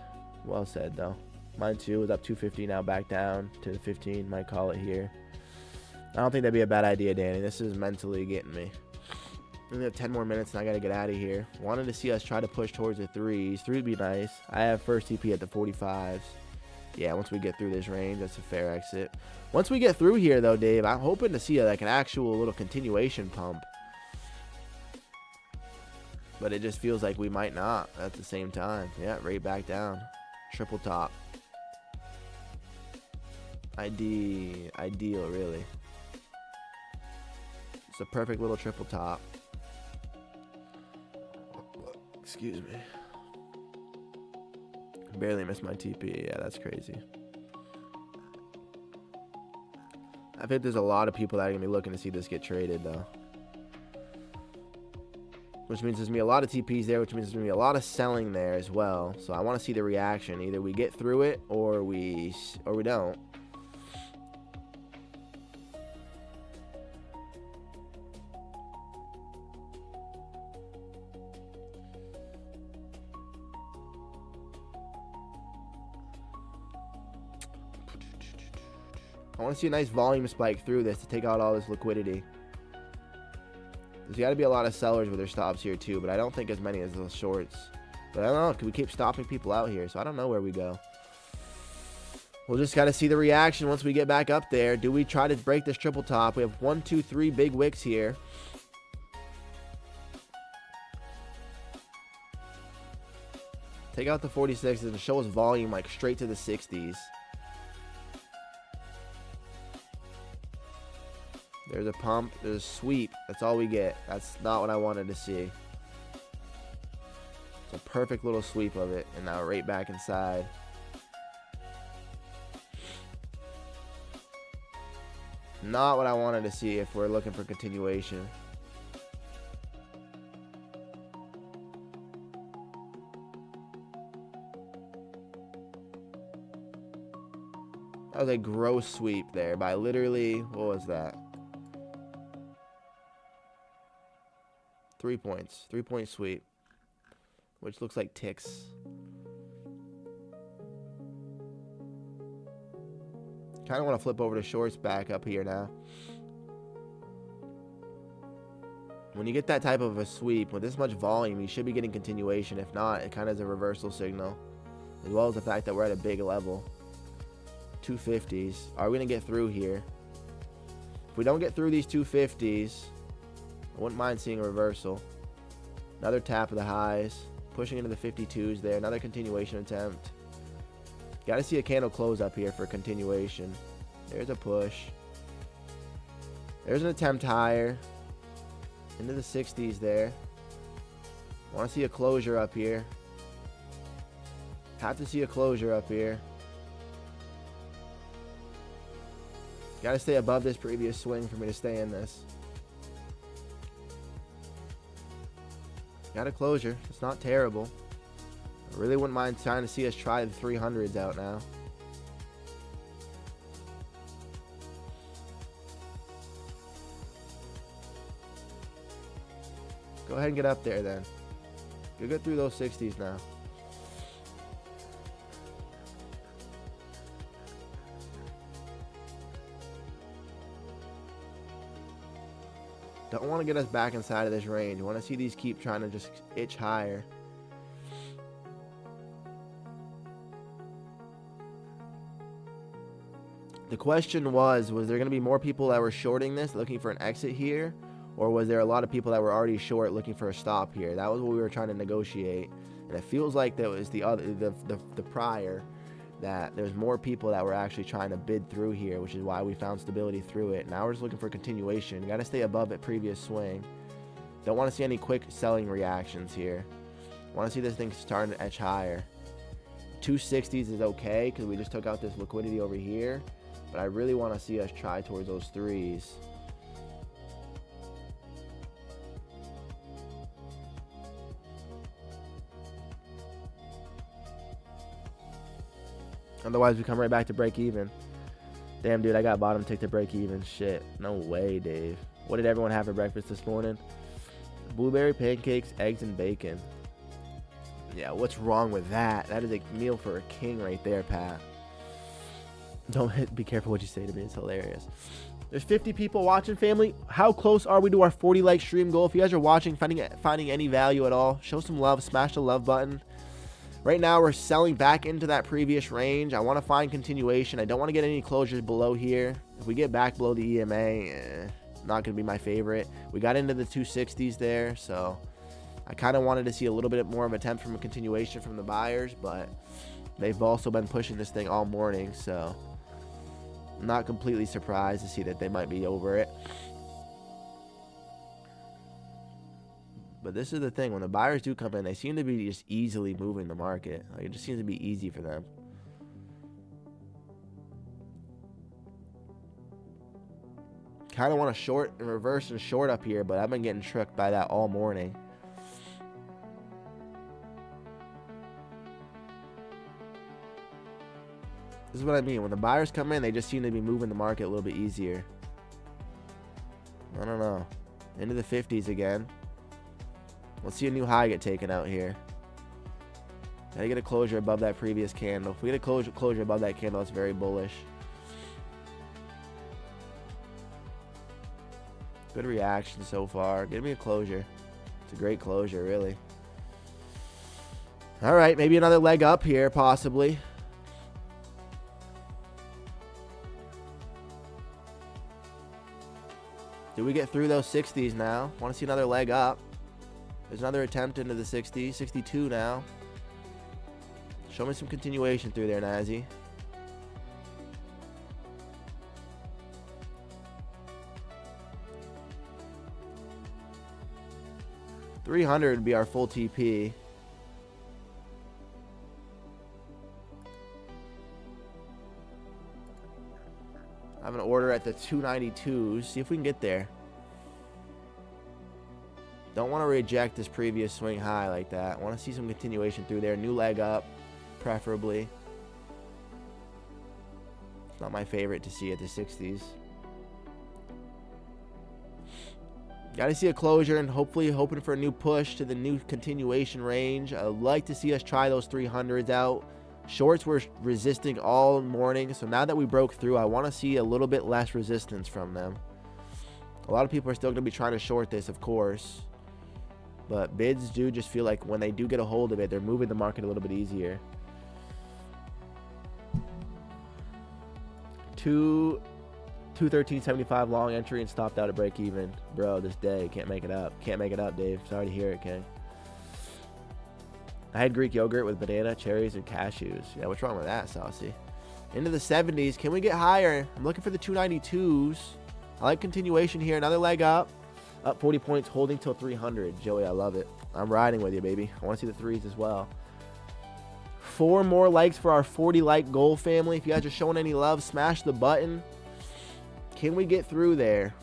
Well said, though. Mine too was up 250, now back down to the 15. Might call it here. I don't think that'd be a bad idea, Danny. This is mentally getting me. We only have 10 more minutes and I got to get out of here. Wanted to see us try to push towards the 3s. 3 would be nice. I have first EP at the 45s. Yeah, once we get through this range, that's a fair exit. Once we get through here, though, Dave, I'm hoping to see like an actual little continuation pump. But it just feels like we might not at the same time. Yeah, right back down. Triple top. Ideal, really. It's a perfect little triple top. Excuse me. Barely missed my TP. Yeah, that's crazy. I think there's a lot of people that are going to be looking to see this get traded, though. Which means there's going to be a lot of TPs there, which means there's going to be a lot of selling there as well. So I want to see the reaction. Either we get through it or we don't. I want to see a nice volume spike through this to take out all this liquidity. There's got to be a lot of sellers with their stops here too, but I don't think as many as those shorts. But I don't know. Can we keep stopping people out here? So I don't know where we go. We'll just got to see the reaction once we get back up there. Do we try to break this triple top? We have 1, 2, 3 big wicks here. Take out the 46s and show us volume like straight to the 60s. There's a pump. There's a sweep. That's all we get. That's not what I wanted to see. It's a perfect little sweep of it. And now right back inside. Not what I wanted to see if we're looking for continuation. That was a gross sweep there by literally, what was that? 3 points. 3-point sweep. Which looks like ticks. Kind of want to flip over to shorts back up here now. When you get that type of a sweep with this much volume, you should be getting continuation. If not, it kind of is a reversal signal, as well as the fact that we're at a big level. 250s. Are we going to get through here? If we don't get through these 250s, I wouldn't mind seeing a reversal. Another tap of the highs, pushing into the 52s there. Another continuation attempt. Got to see a candle close up here for continuation. There's a push. There's an attempt higher into the 60s there. Want to see a closure up here. Have to see a closure up here. Got to stay above this previous swing for me to stay in this. Got a closure. It's not terrible. I really wouldn't mind trying to see us try the 300s out now. Go ahead and get up there then. You'll get through those 60s now. Don't want to get us back inside of this range. You want to see these keep trying to just itch higher. The question was there going to be more people that were shorting this, looking for an exit here? Or was there a lot of people that were already short looking for a stop here? That was what we were trying to negotiate. And it feels like that was the prior, that there's more people that were actually trying to bid through here, which is why we found stability through it. Now we're just looking for continuation. You got to stay above it previous swing. Don't want to see any quick selling reactions here. Want to see this thing starting to edge higher. 260s is okay because we just took out this liquidity over here. But I really want to see us try towards those threes. Otherwise, we come right back to break even. Damn, dude, I got bottom tick to break even. Shit. No way, Dave. What did everyone have for breakfast this morning? Blueberry pancakes, eggs, and bacon. Yeah, what's wrong with that? That is a meal for a king right there, Pat. Don't be careful what you say to me. It's hilarious. There's 50 people watching, family. How close are we to our 40 like stream goal? If you guys are watching, finding any value at all, show some love. Smash the love button. Right now, we're selling back into that previous range. I want to find continuation. I don't want to get any closures below here. If we get back below the EMA, not going to be my favorite. We got into the 260s there, so I kind of wanted to see a little bit more of an attempt from a continuation from the buyers, but they've also been pushing this thing all morning, so I'm not completely surprised to see that they might be over it. But this is the thing. When the buyers do come in, they seem to be just easily moving the market. Like, it just seems to be easy for them. Kind of want to short and reverse and short up here, but I've been getting tricked by that all morning. This is what I mean. When the buyers come in, they just seem to be moving the market a little bit easier. I don't know. Into the 50s again. Let's see a new high get taken out here. Gotta get a closure above that previous candle. If we get a closure above that candle, that's very bullish. Good reaction so far. Give me a closure. It's a great closure, really. All right, maybe another leg up here, possibly. Did we get through those 60s now? Want to see another leg up. There's another attempt into the 60s. 62 now. Show me some continuation through there, Nazi. $300 would be our full TP. I have an order at the 292s. See if we can get there. Don't want to reject this previous swing high like that. I want to see some continuation through there. New leg up, preferably. It's not my favorite to see at the 60s. Got to see a closure and hopefully hoping for a new push to the new continuation range. I'd like to see us try those 300s out. Shorts were resisting all morning, so now that we broke through, I want to see a little bit less resistance from them. A lot of people are still going to be trying to short this, of course. But bids do just feel like when they do get a hold of it, they're moving the market a little bit easier. 213.75 long entry and stopped out at break even. Bro, this day. Can't make it up. Can't make it up, Dave. Sorry to hear it, King. I had Greek yogurt with banana, cherries, and cashews. Yeah, what's wrong with that, Saucy? Into the 70s. Can we get higher? I'm looking for the 292s. I like continuation here. Another leg up. Up 40 points, holding till 300. Joey, I love it. I'm riding with you, baby. I want to see the threes as well. 4 more likes for our 40 like goal family. If you guys are showing any love, smash the button. Can we get through there?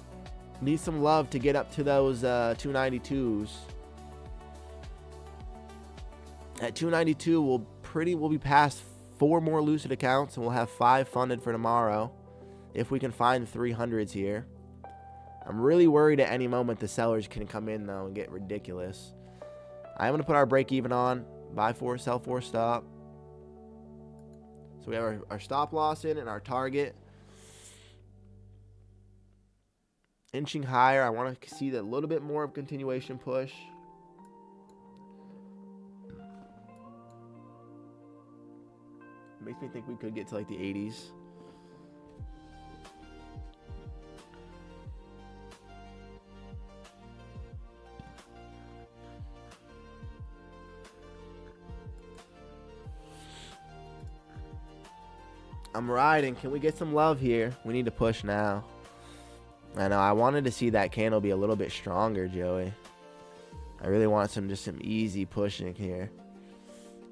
Need some love to get up to those 292s. At 292, we'll be past 4 more lucid accounts, and we'll have 5 funded for tomorrow if we can find 300s here. I'm really worried at any moment the sellers can come in, though, and get ridiculous. I'm going to put our break even on. Buy 4, sell 4, stop. So we have our stop loss in and our target. Inching higher. I want to see a little bit more of continuation push. Makes me think we could get to like the 80s. I'm riding. Can we get some love here? We need to push now. I know. I wanted to see that candle be a little bit stronger, Joey. I really want some easy pushing here.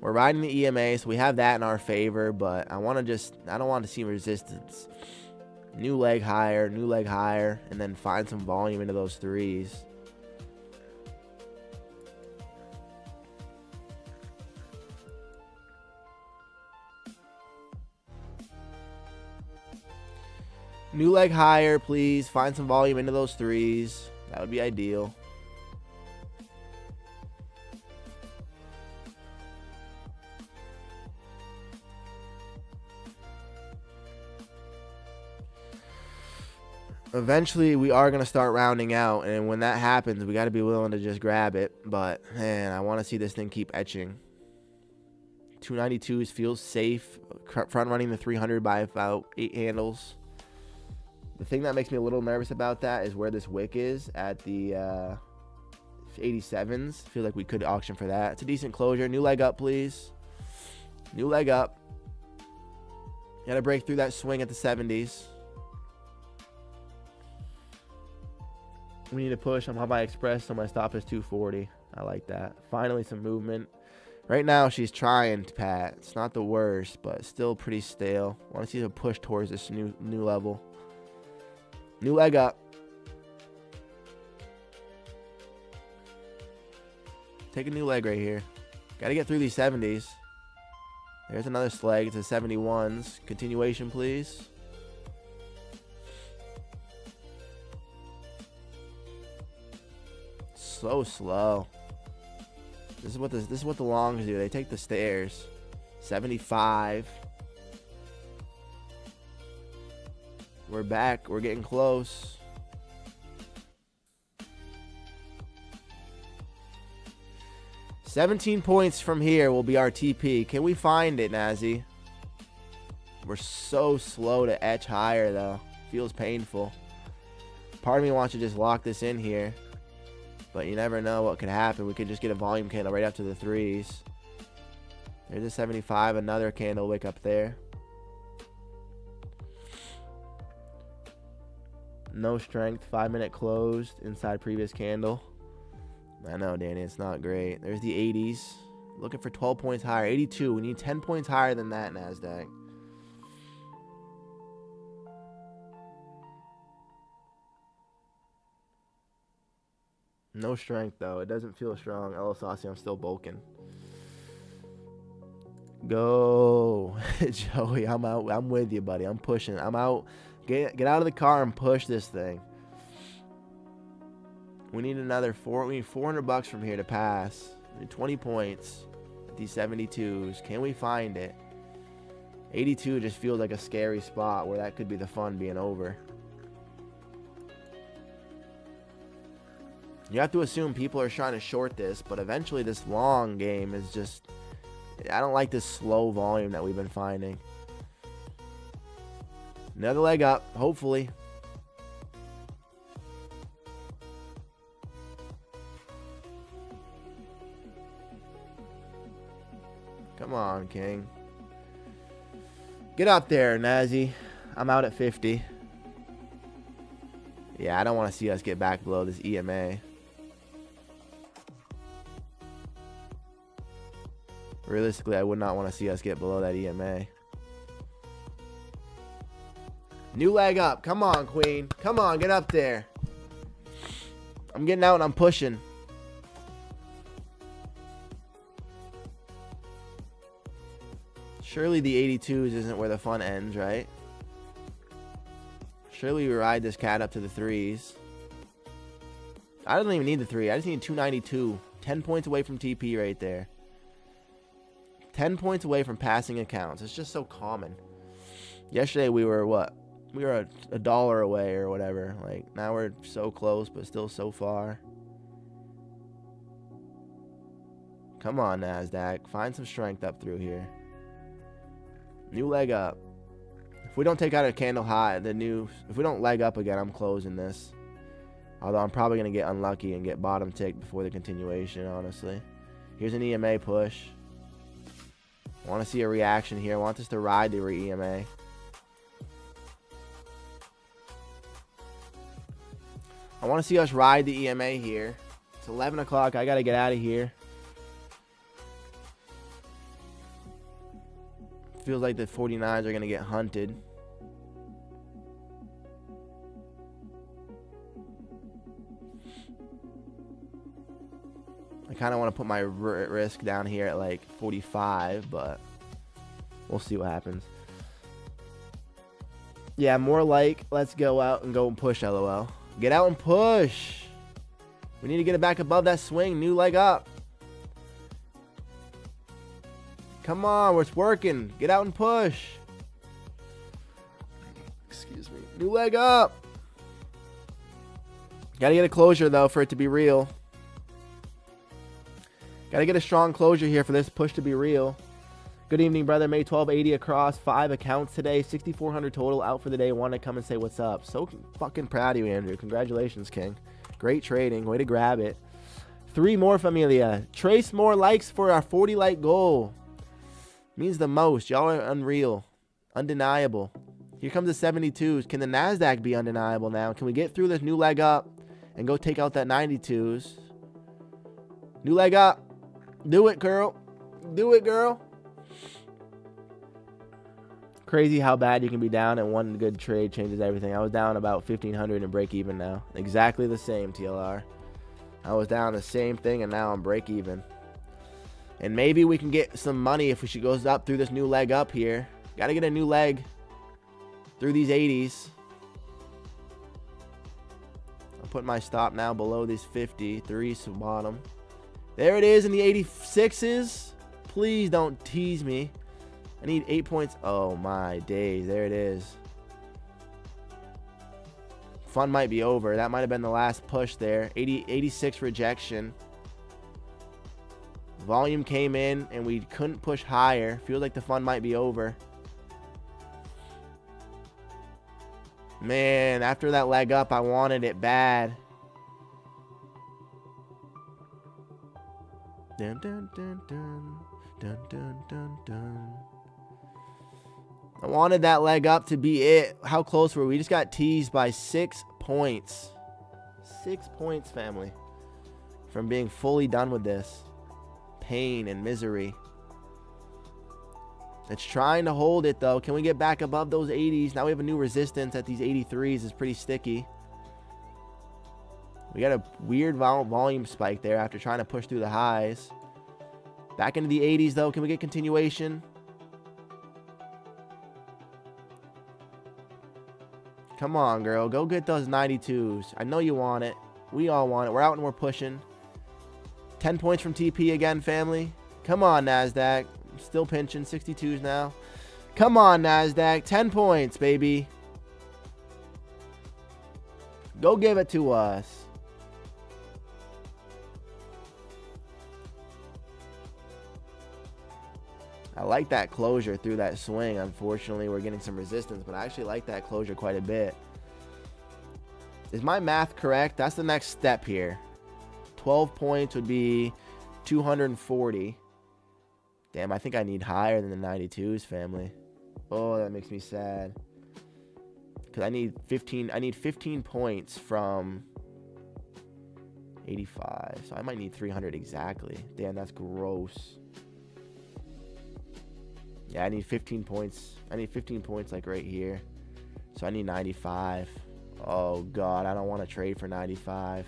We're riding the EMA, so we have that in our favor, but I don't want to see resistance. New leg higher, and then find some volume into those threes. New leg higher, please. Find some volume into those threes. That would be ideal. Eventually, we are going to start rounding out, and when that happens, we got to be willing to just grab it. But, man, I want to see this thing keep etching. 292s feels safe. Front running the 300 by about 8 handles. The thing that makes me a little nervous about that is where this wick is at the 87s. Feel like we could auction for that. It's a decent closure. New leg up, please. New leg up. Got to break through that swing at the 70s. We need to push. I'm on my express, so my stop is 240. I like that. Finally, some movement. Right now, she's trying to pat. It's not the worst, but still pretty stale. I want to see her push towards this new level. New leg up. Take a new leg right here. Got to get through these 70s. There's another slag. It's a 71s. Continuation, please. So slow. This is what the longs do. They take the stairs. 75. We're back. We're getting close. $17 points from here will be our TP. Can we find it, Nazi? We're so slow to etch higher, though. Feels painful. Part of me wants to just lock this in here. But you never know what could happen. We could just get a volume candle right after the threes. There's a 75. Another candle wick up there. No strength. 5-minute closed inside previous candle. I know, Danny. It's not great. There's the 80s. Looking for 12 points higher. 82. We need 10 points higher than that, NASDAQ. No strength, though. It doesn't feel strong. Oh, Saucy, I'm still bulking. Go. Joey, I'm out. I'm with you, buddy. I'm pushing. I'm out. Get out of the car and push this thing. We need another we need $400 from here to pass. We need 20 points at these 72s. Can we find it? 82 just feels like a scary spot where that could be the fun being over. You have to assume people are trying to short this, but eventually this long game is just... I don't like this slow volume that we've been finding. Another leg up, hopefully. Come on, King. Get up there, Nazi. I'm out at 50. Yeah, I don't want to see us get back below this EMA. Realistically, I would not want to see us get below that EMA. New leg up. Come on, Queen. Come on, get up there. I'm getting out and I'm pushing. Surely the 82s isn't where the fun ends, right? Surely we ride this cat up to the 3s. I don't even need the 3. I just need 292. 10 points away from TP right there. 10 points away from passing accounts. It's just so common. Yesterday we were what? We were a dollar away or whatever. Like, now we're so close, but still so far. Come on, NASDAQ. Find some strength up through here. New leg up. If we don't take out a candle high, if we don't leg up again, I'm closing this. Although I'm probably going to get unlucky and get bottom tick before the continuation, honestly. Here's an EMA push. I want to see a reaction here. I want this to ride the EMA. I want to see us ride the EMA here. It's 11 o'clock. I got to get out of here. Feels like the 49s are going to get hunted. I kind of want to put my risk down here at like 45, but we'll see what happens. Yeah, more like let's go out and go and push, LOL. Get out and push. We need to get it back above that swing. New leg up. Come on, it's working. Get out and push. Excuse me. New leg up. Gotta get a closure, though, for it to be real. Gotta get a strong closure here for this push to be real. Good evening, brother. May 1280 across. 5 accounts today. 6,400 total. Out for the day. Want to come and say what's up. So fucking proud of you, Andrew. Congratulations, King. Great trading. Way to grab it. 3 more, familia. Trace more likes for our 40 like goal. Means the most. Y'all are unreal. Undeniable. Here comes the 72s. Can the NASDAQ be undeniable now? Can we get through this new leg up and go take out that 92s? New leg up. Do it, girl. Do it, girl. Crazy how bad you can be down, and one good trade changes everything. I was down about 1,500 and break even now. Exactly the same, TLR. I was down the same thing, and now I'm break even. And maybe we can get some money if she goes up through this new leg up here. Got to get a new leg through these 80s. I'll put my stop now below these 53s to bottom. There it is in the 86s. Please don't tease me. I need 8 points. Oh my days. There it is. Fun might be over. That might have been the last push there. 86 rejection. Volume came in and we couldn't push higher. Feels like the fun might be over. Man, after that leg up, I wanted it bad. Dun, dun, dun, dun. Dun, dun, dun, dun. I wanted that leg up to be it. How close were we? We just got teased by 6 points. 6 points, family. From being fully done with this. Pain and misery. It's trying to hold it, though. Can we get back above those 80s? Now we have a new resistance at these 83s. It's pretty sticky. We got a weird volume spike there after trying to push through the highs. Back into the 80s, though. Can we get continuation? Come on, girl. Go get those 92s. I know you want it. We all want it. We're out and we're pushing. 10 points from TP again, family. Come on, NASDAQ. Still pinching. 62s now. Come on, NASDAQ. 10 points, baby. Go give it to us. I like that closure through that swing. Unfortunately, we're getting some resistance, but I actually like that closure quite a bit. Is my math correct? That's the next step here. 12 points would be 240. Damn, I think I need higher than the 92s, family. Oh, that makes me sad. Because I need 15 points from 85. So I might need 300 exactly. Damn, that's gross. Yeah, I need 15 points. I need 15 points like right here. So I need 95. Oh, God. I don't want to trade for 95.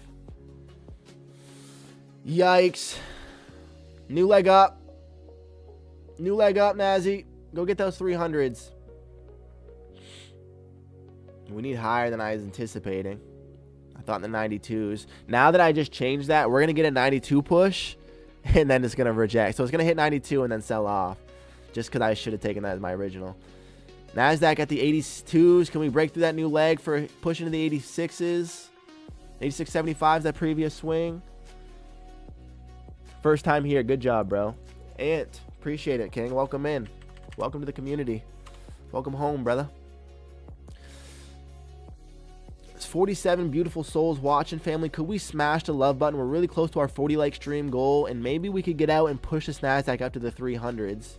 Yikes. New leg up. New leg up, Nazi. Go get those 300s. We need higher than I was anticipating. I thought in the 92s. Now that I just changed that, we're going to get a 92 push. And then it's going to reject. So it's going to hit 92 and then sell off. Just because I should have taken that as my original. NASDAQ at the 82s. Can we break through that new leg for pushing to the 86s? 86.75 that previous swing. First time here. Good job, bro. Ant. Appreciate it, King. Welcome in. Welcome to the community. Welcome home, brother. It's 47 beautiful souls watching, family. Could we smash the love button? We're really close to our 40 like stream goal, and maybe we could get out and push this NASDAQ up to the 300s.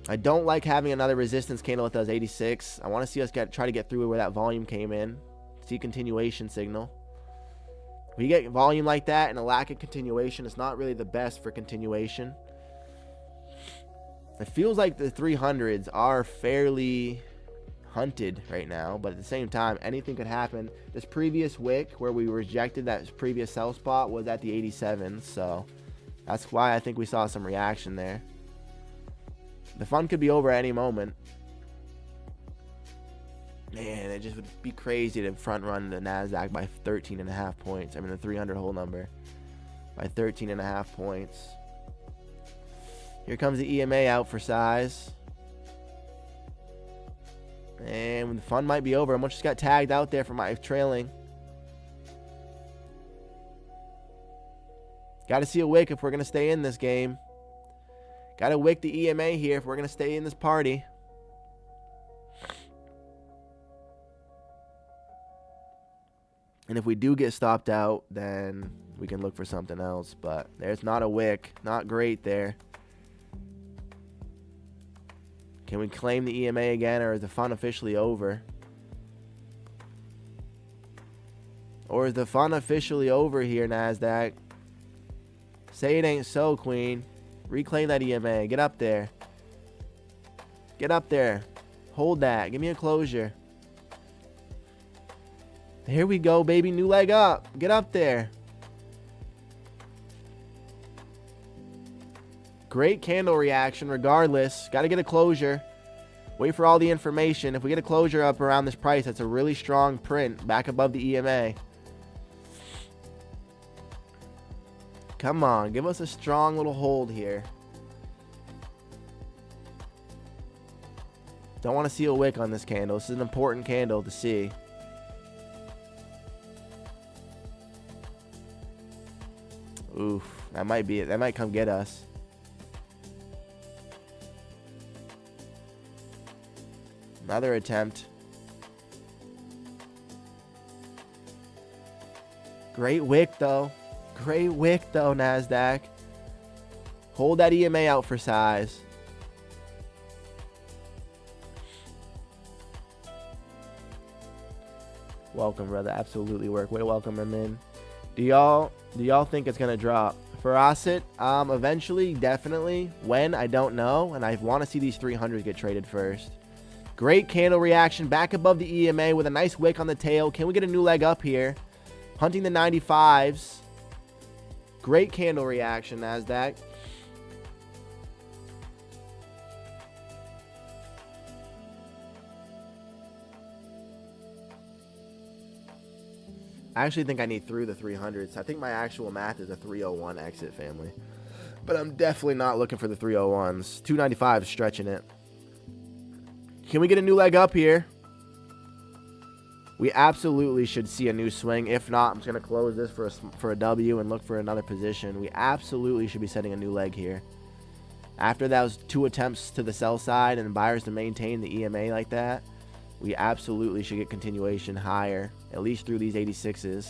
I don't like having another resistance candle at those 86. I want to see us try to get through where that volume came in. See continuation signal. If we get volume like that and a lack of continuation, it's not really the best for continuation. It feels like the 300s are fairly hunted right now, but at the same time, anything could happen. This previous wick where we rejected that previous sell spot was at the 87s, so that's why I think we saw some reaction there. The fun could be over at any moment. Man, it just would be crazy to front run the NASDAQ by 13.5 points. I mean, the 300 whole number by 13.5 points. Here comes the EMA out for size. And the fun might be over. I almost just got tagged out there for my trailing. Got to see a wick if we're going to stay in this game. Got to wick the EMA here if we're going to stay in this party. And if we do get stopped out, then we can look for something else. But there's not a wick. Not great there. Can we claim the EMA again, or is the fun officially over? Or is the fun officially over here, NASDAQ? Say it ain't so, Queen. Reclaim that EMA. Get up there. Get up there. Hold that. Give me a closure. Here we go, baby. New leg up. Get up there. Great candle reaction regardless. Got to get a closure. Wait for all the information. If we get a closure up around this price, that's a really strong print back above the EMA. Come on. Give us a strong little hold here. Don't want to see a wick on this candle. This is an important candle to see. Oof. That might be it. That might come get us. Another attempt. Great wick, though. Great wick, though, NASDAQ. Hold that EMA out for size. Welcome, brother. Absolutely work. Way to welcome him in. Do y'all think it's gonna drop? For Asset, eventually, definitely. When, I don't know. And I want to see these 300s get traded first. Great candle reaction back above the EMA with a nice wick on the tail. Can we get a new leg up here? Hunting the 95s. Great candle reaction, NASDAQ. I actually think I need through the 300s. I think my actual math is a 301 exit, family. But I'm definitely not looking for the 301s. 295 is stretching it. Can we get a new leg up here? We absolutely should see a new swing. If not, I'm just going to close this for a W and look for another position. We absolutely should be setting a new leg here. After those 2 attempts to the sell side and buyers to maintain the EMA like that, we absolutely should get continuation higher, at least through these 86s.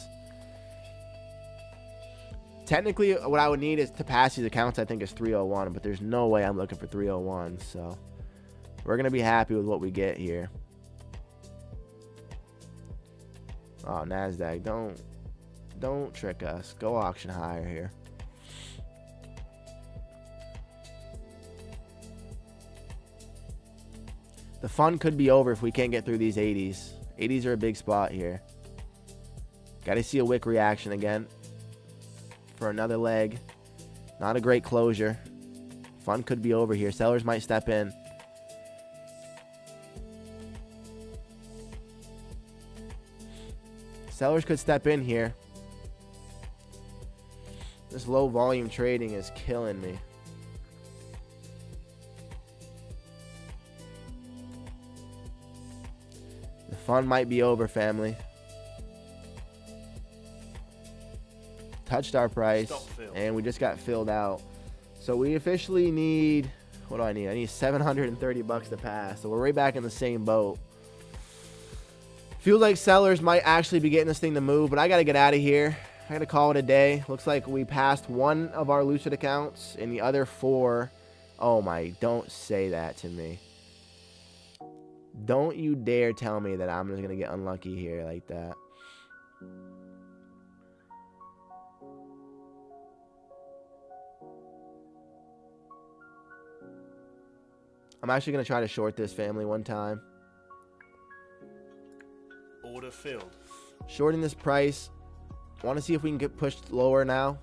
Technically, what I would need is to pass these accounts, I think, is 301, but there's no way I'm looking for 301, so we're going to be happy with what we get here. Oh, NASDAQ, don't trick us. Go auction higher here. The fun could be over if we can't get through these 80s. 80s are a big spot here. Got to see a wick reaction again for another leg. Not a great closure. Fun could be over here. Sellers might step in. Sellers could step in here. This low volume trading is killing me. The fun might be over, family. Touched our price, and we just got filled out. So we officially need, what do I need? I need $730 to pass. So we're right back in the same boat. Feels like sellers might actually be getting this thing to move, but I got to get out of here. I got to call it a day. Looks like we passed one of our lucid accounts, and the other 4. Oh my, don't say that to me. Don't you dare tell me that I'm just going to get unlucky here like that. I'm actually going to try to short this, family, one time. Order filled. Shorting this price. Want to see if we can get pushed lower now.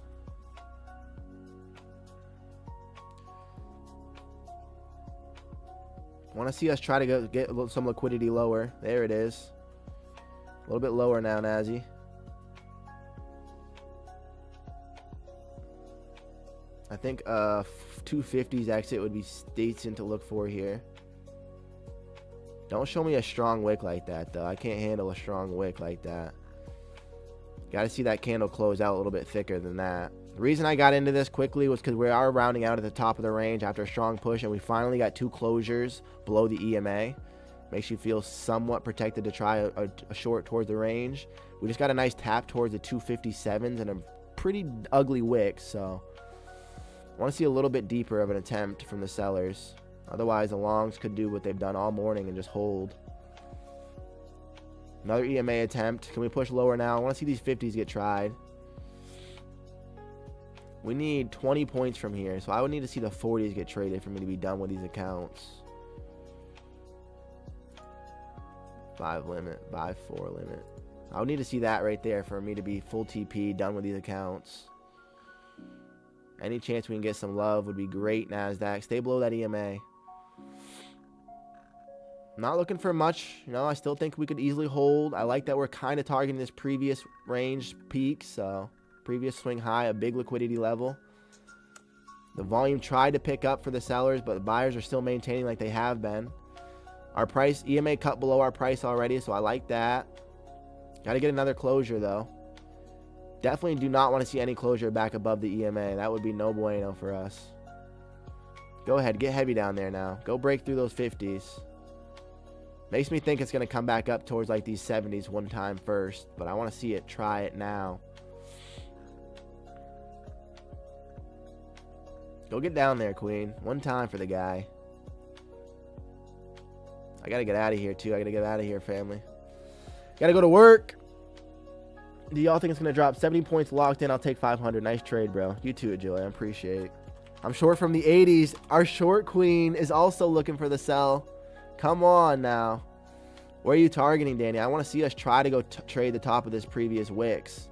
Want to see us try to get some liquidity lower. There it is. A little bit lower now, Nazi. I think 250's exit would be decent to look for here. Don't show me a strong wick like that, though. I can't handle a strong wick like that. Got to see that candle close out a little bit thicker than that. The reason I got into this quickly was because we are rounding out at the top of the range after a strong push, and we finally got 2 closures below the EMA. Makes you feel somewhat protected to try a short towards the range. We just got a nice tap towards the 257s and a pretty ugly wick, so I want to see a little bit deeper of an attempt from the sellers. Otherwise, the longs could do what they've done all morning and just hold. Another EMA attempt. Can we push lower now? I want to see these 50s get tried. We need 20 points from here, so I would need to see the 40s get traded for me to be done with these accounts. 5 limit, buy 4 limit. I would need to see that right there for me to be full TP, done with these accounts. Any chance we can get some love would be great, NASDAQ. Stay below that EMA. Not looking for much. You know, I still think we could easily hold. I like that we're kind of targeting this previous range peak, so previous swing high, a big liquidity level. The volume tried to pick up for the sellers, but the buyers are still maintaining like they have been. Our price, EMA cut below our price already, so I like that. Got to get another closure, though. Definitely do not want to see any closure back above the EMA. That would be no bueno for us. Go ahead, get heavy down there now. Go break through those 50s. Makes me think it's going to come back up towards like these 70s one time first, but I want to see it. Try it now. Go get down there, Queen. One time for the guy. I got to get out of here, too. I got to get out of here, family. Got to go to work. Do y'all think it's going to drop 70 points locked in? I'll take 500. Nice trade, bro. You too, Joey. I appreciate it. I'm short from the 80s. Our short queen is also looking for the sell. Come on now. Where are you targeting, Danny? I want to see us try to go trade the top of this previous wicks.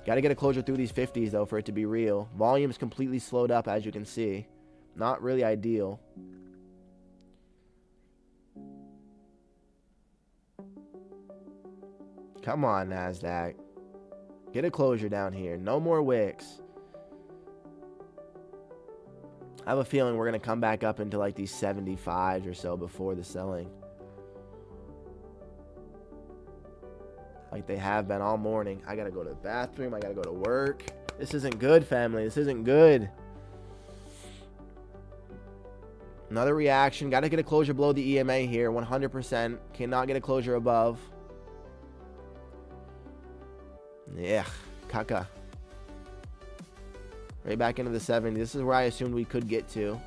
Got to get a closure through these 50s, though, for it to be real. Volume is completely slowed up, as you can see. Not really ideal. Come on, NASDAQ. Get a closure down here. No more wicks. I have a feeling we're going to come back up into like these 75s or so before the selling. Like they have been all morning. I got to go to the bathroom. I got to go to work. This isn't good, family. This isn't good. Another reaction. Got to get a closure below the EMA here. 100%. Cannot get a closure above. Yeah. Caca. Right back into the 70s. This is where I assumed we could get to.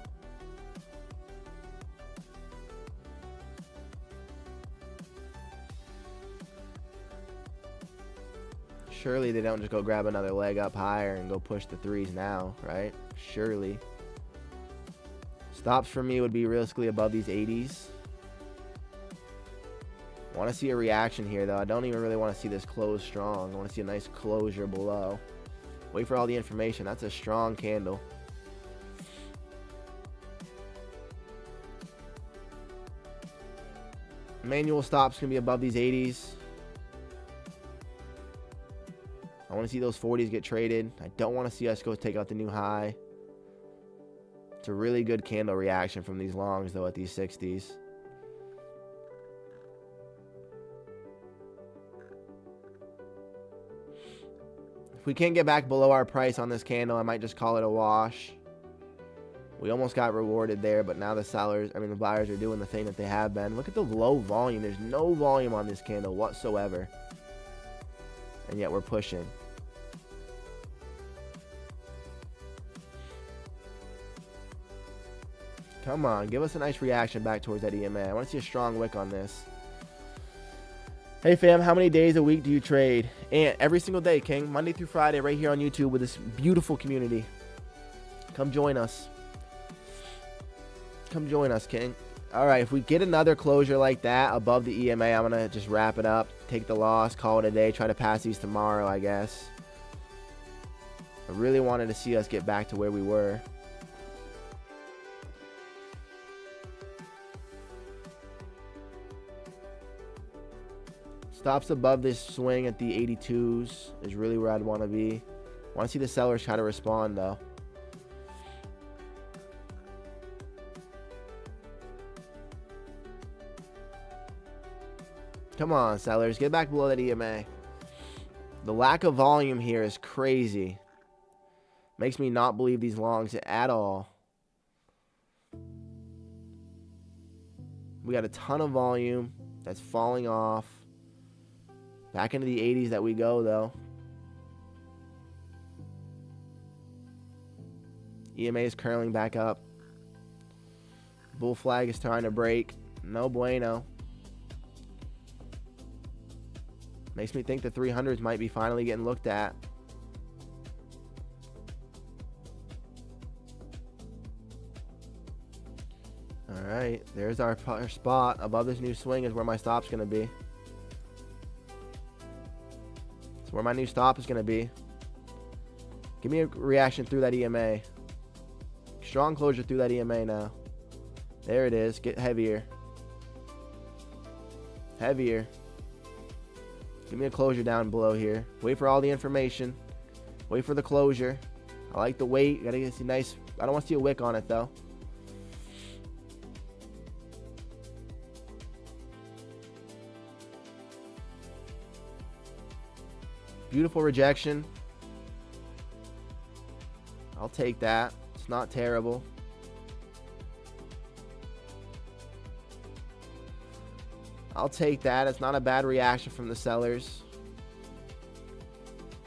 Surely they don't just go grab another leg up higher and go push the threes now, right? Surely. Stops for me would be realistically above these 80s. I want to see a reaction here, though. I don't even really want to see this close strong. I want to see a nice closure below. Wait for all the information. That's a strong candle. Manual stops going to be above these 80s. I want to see those 40s get traded. I don't want to see us go take out the new high. It's a really good candle reaction from these longs, though, at these 60s. If we can't get back below our price on this candle, I might just call it a wash. We almost got rewarded there, but now the buyers are doing the thing that they have been. Look at the low volume. There's no volume on this candle whatsoever. And yet we're pushing. Come on, give us a nice reaction back towards that EMA. I want to see a strong wick on this. Hey fam, how many days a week do you trade? And every single day, King. Monday through Friday, right here on YouTube with this beautiful community. Come join us. Come join us, King. All right, if we get another closure like that above the EMA, I'm going to just wrap it up. Take the loss, call it a day. Try to pass these tomorrow, I guess. I really wanted to see us get back to where we were. Stops above this swing at the 82s is really where I'd want to be. Want to see the sellers try to respond, though. Come on, sellers. Get back below that EMA. The lack of volume here is crazy. Makes me not believe these longs at all. We got a ton of volume that's falling off. Back into the 80s that we go, though. EMA is curling back up. Bull flag is trying to break. No bueno. Makes me think the 300s might be finally getting looked at. All right, there's our spot. Above this new swing is where my stop's going to be. It's where my new stop is going to be. Give me a reaction through that EMA. Strong closure through that EMA now. There it is. Get heavier. Heavier. Give me a closure down below here. Wait for all the information. Wait for the closure. I like the weight. Gotta get some nice. I don't want to see a wick on it though. Beautiful rejection. I'll take that. It's not terrible. I'll take that. It's not a bad reaction from the sellers.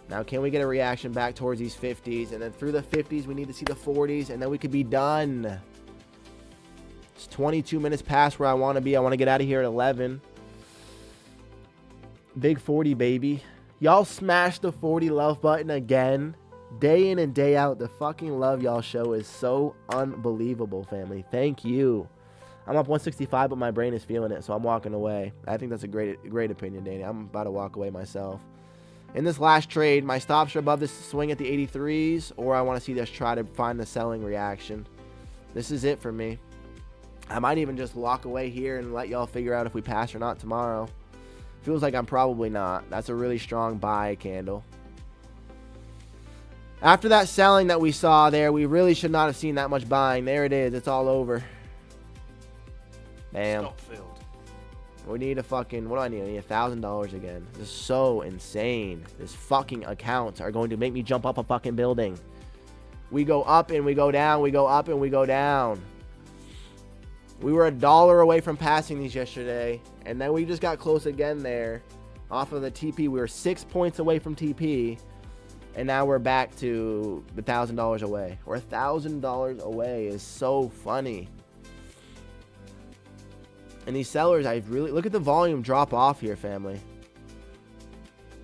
Now, can we get a reaction back towards these 50s? And then through the 50s, we need to see the 40s, and then we could be done. It's 22 minutes past where I want to be. I want to get out of here at 11. Big 40, baby. Y'all smash the 40 love button again. Day in and day out, the fucking love y'all show is so unbelievable, family. Thank you. I'm up 165, but my brain is feeling it, so I'm walking away. I think that's a great opinion, Danny. I'm about to walk away myself. In this last trade, my stops are above this swing at the 83s, or I want to see us try to find the selling reaction. This is it for me. I might even just walk away here and let y'all figure out if we pass or not tomorrow. Feels like I'm probably not. That's a really strong buy candle. After that selling that we saw there, we really should not have seen that much buying. There it is. It's all over. Damn. Stop filled. We need a fucking, what do I need? I need $1,000 again. This is so insane. This fucking accounts are going to make me jump up a fucking building. We go up and we go down. We go up and we go down. We were $1 away from passing these yesterday, and then we just got close again there off of the TP. We were 6 points away from TP, and now we're back to the $1,000 away. We're $1,000 away. Is so funny. And these sellers, I really look at the volume drop off here, family.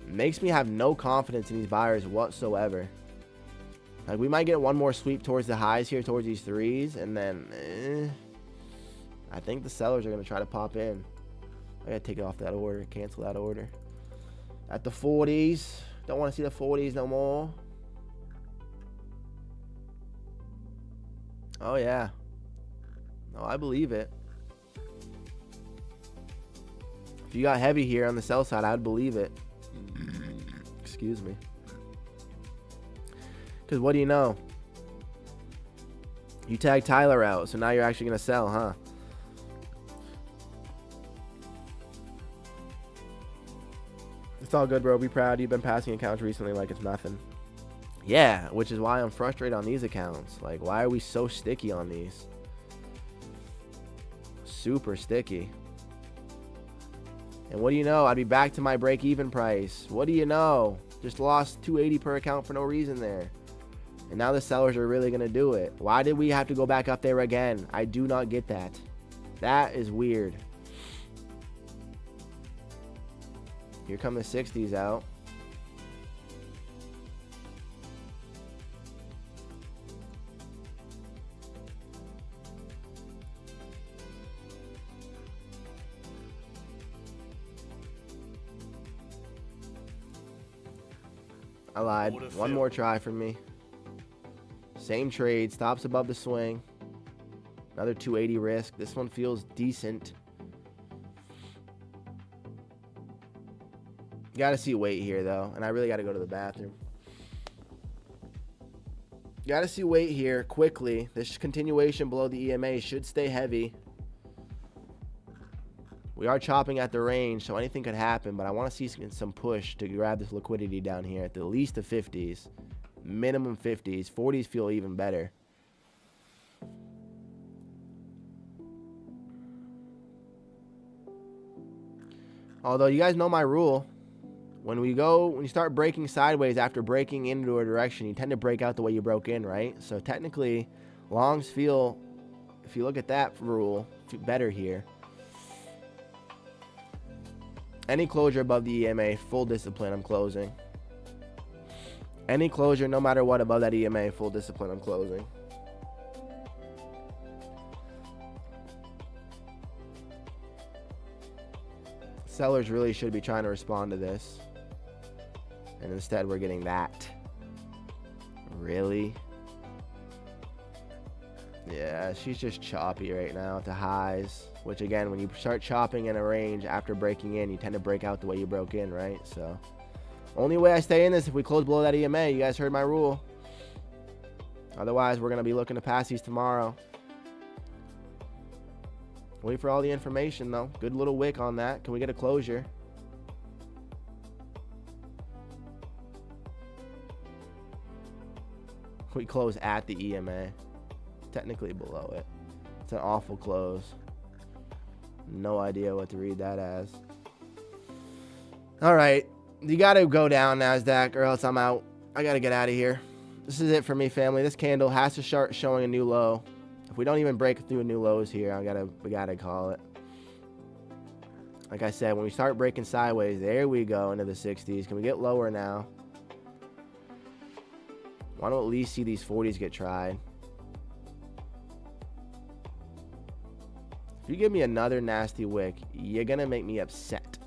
Makes me have no confidence in these buyers whatsoever. Like, we might get one more sweep towards the highs here, towards these threes, and then I think the sellers are going to try to pop in. I got to take it off that order, cancel that order. At the 40s. Don't want to see the 40s no more. Oh, yeah. No, I believe it. If you got heavy here on the sell side, I'd believe it. Excuse me. Because what do you know? You tag Tyler out, so now you're actually going to sell, huh? It's all good, bro. Be proud. You've been passing accounts recently like it's nothing. Yeah, which is why I'm frustrated on these accounts. Like, why are we so sticky on these? Super sticky. And what do you know? I'd be back to my break-even price. What do you know? Just lost $280 per account for no reason there. And now the sellers are really going to do it. Why did we have to go back up there again? I do not get that. That is weird. Here come the 60s out. I lied. One more try for me. Same trade. Stops above the swing. Another 280 risk. This one feels decent. Got to see weight here, though. And I really got to go to the bathroom. Got to see weight here quickly. This continuation below the EMA should stay heavy. We are chopping at the range, so anything could happen. But I want to see some push to grab this liquidity down here at the least the 50s. Minimum 50s. 40s feel even better. Although you guys know my rule. When you start breaking sideways after breaking into a direction, you tend to break out the way you broke in, right? So technically, longs feel, if you look at that rule, better here. Any closure above the EMA, full discipline, I'm closing. Any closure, no matter what, above that EMA, full discipline, I'm closing. Sellers really should be trying to respond to this. And instead, we're getting that. Really? Yeah, she's just choppy right now to highs. Which, again, when you start chopping in a range after breaking in, you tend to break out the way you broke in, right? So, only way I stay in this if we close below that EMA. You guys heard my rule. Otherwise, we're going to be looking to pass these tomorrow. Wait for all the information, though. Good little wick on that. Can we get a closure? We close at the EMA. Technically below it. It's an awful close. No idea what to read that as. All right. You got to go down, NASDAQ, or else I'm out. I got to get out of here. This is it for me, family. This candle has to start showing a new low. If we don't even break through new lows here, we gotta call it. Like I said, when we start breaking sideways, there we go into the 60s. Can we get lower now? Why don't we at least see these 40s get tried? If you give me another nasty wick, you're gonna make me upset.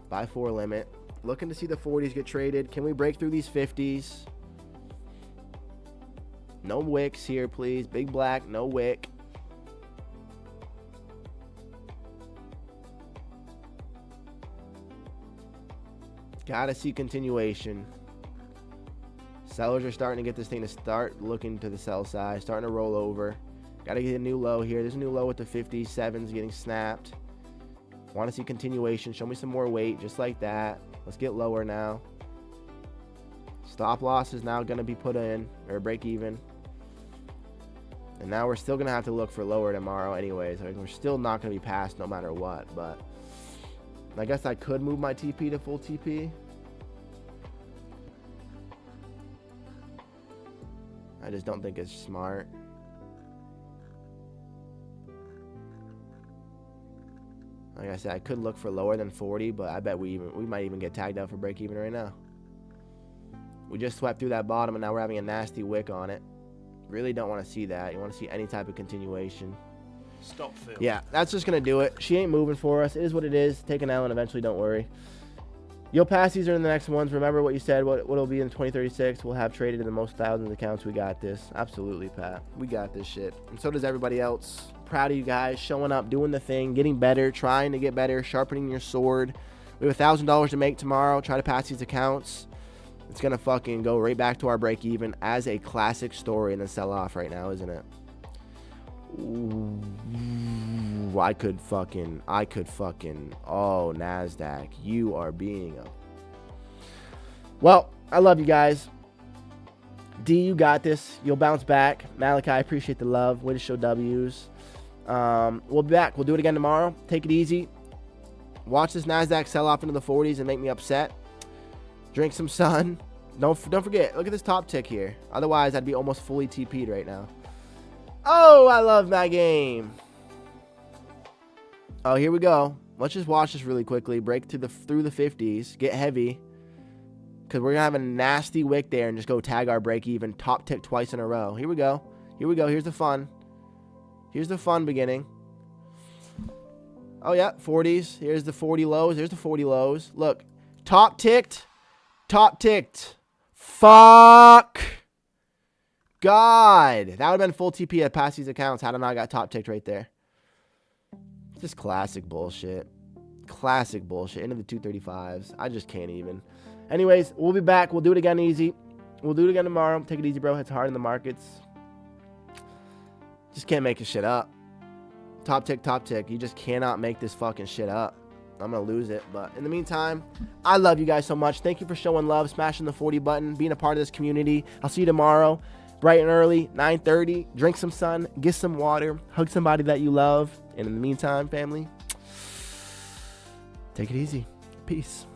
Buy 4 limit. Looking to see the 40s get traded. Can we break through these 50s? No wicks here, please. Big black, no wick. Gotta see continuation. Sellers are starting to get this thing to start looking to the sell side, starting to roll over. Gotta get a new low here. There's a new low with the 57s getting snapped. Want to see continuation. Show me some more weight, just like that. Let's get lower now. Stop loss is now going to be put in, or break even. And now we're still going to have to look for lower tomorrow anyways. I mean, we're still not going to be passed no matter what. But I guess I could move my TP to full TP. I just don't think it's smart. Like I said, I could look for lower than 40, but I bet we might even get tagged out for break even right now. We just swept through that bottom, and now we're having a nasty wick on it. Really don't want to see that. You want to see any type of continuation. Stop fill. Yeah, that's just going to do it. She ain't moving for us. It is what it is. Take an L and eventually, don't worry. You'll pass these are in the next ones. Remember what you said, what it'll be in 2036. We'll have traded in the most thousands of accounts. We got this. Absolutely, Pat. We got this shit. And so does everybody else. Proud of you guys. Showing up, doing the thing, getting better, trying to get better, sharpening your sword. We have $1,000 to make tomorrow. Try to pass these accounts. It's going to fucking go right back to our break even as a classic story in the sell-off right now, isn't it? Ooh, I could fucking, oh, NASDAQ, you are being a... Well, I love you guys. D, you got this. You'll bounce back. Malachi, I appreciate the love. Way to show W's. We'll be back. We'll do it again tomorrow. Take it easy. Watch this NASDAQ sell off into the 40s and make me upset. Drink some sun. Don't forget, look at this top tick here. Otherwise, I'd be almost fully TP'd right now. Oh, I love my game. Oh, here we go. Let's just watch this really quickly. Break through the 50s. Get heavy. Because we're going to have a nasty wick there and just go tag our break even. Top tick twice in a row. Here we go. Here we go. Here's the fun. Here's the fun beginning. Oh, yeah. 40s. Here's the 40 lows. There's the 40 lows. Look. Top ticked. Top ticked. Fuck. God. That would have been full TP at past these accounts had I not got top ticked right there. Just classic bullshit. Classic bullshit. Into the 235s. I just can't even. Anyways, we'll be back. We'll do it again easy. We'll do it again tomorrow. Take it easy, bro. It's hard in the markets. Just can't make this shit up. Top tick, top tick. You just cannot make this fucking shit up. I'm going to lose it. But in the meantime, I love you guys so much. Thank you for showing love, smashing the 40 button, being a part of this community. I'll see you tomorrow, bright and early, 9:30. Drink some sun, get some water, hug somebody that you love. And in the meantime, family, take it easy. Peace.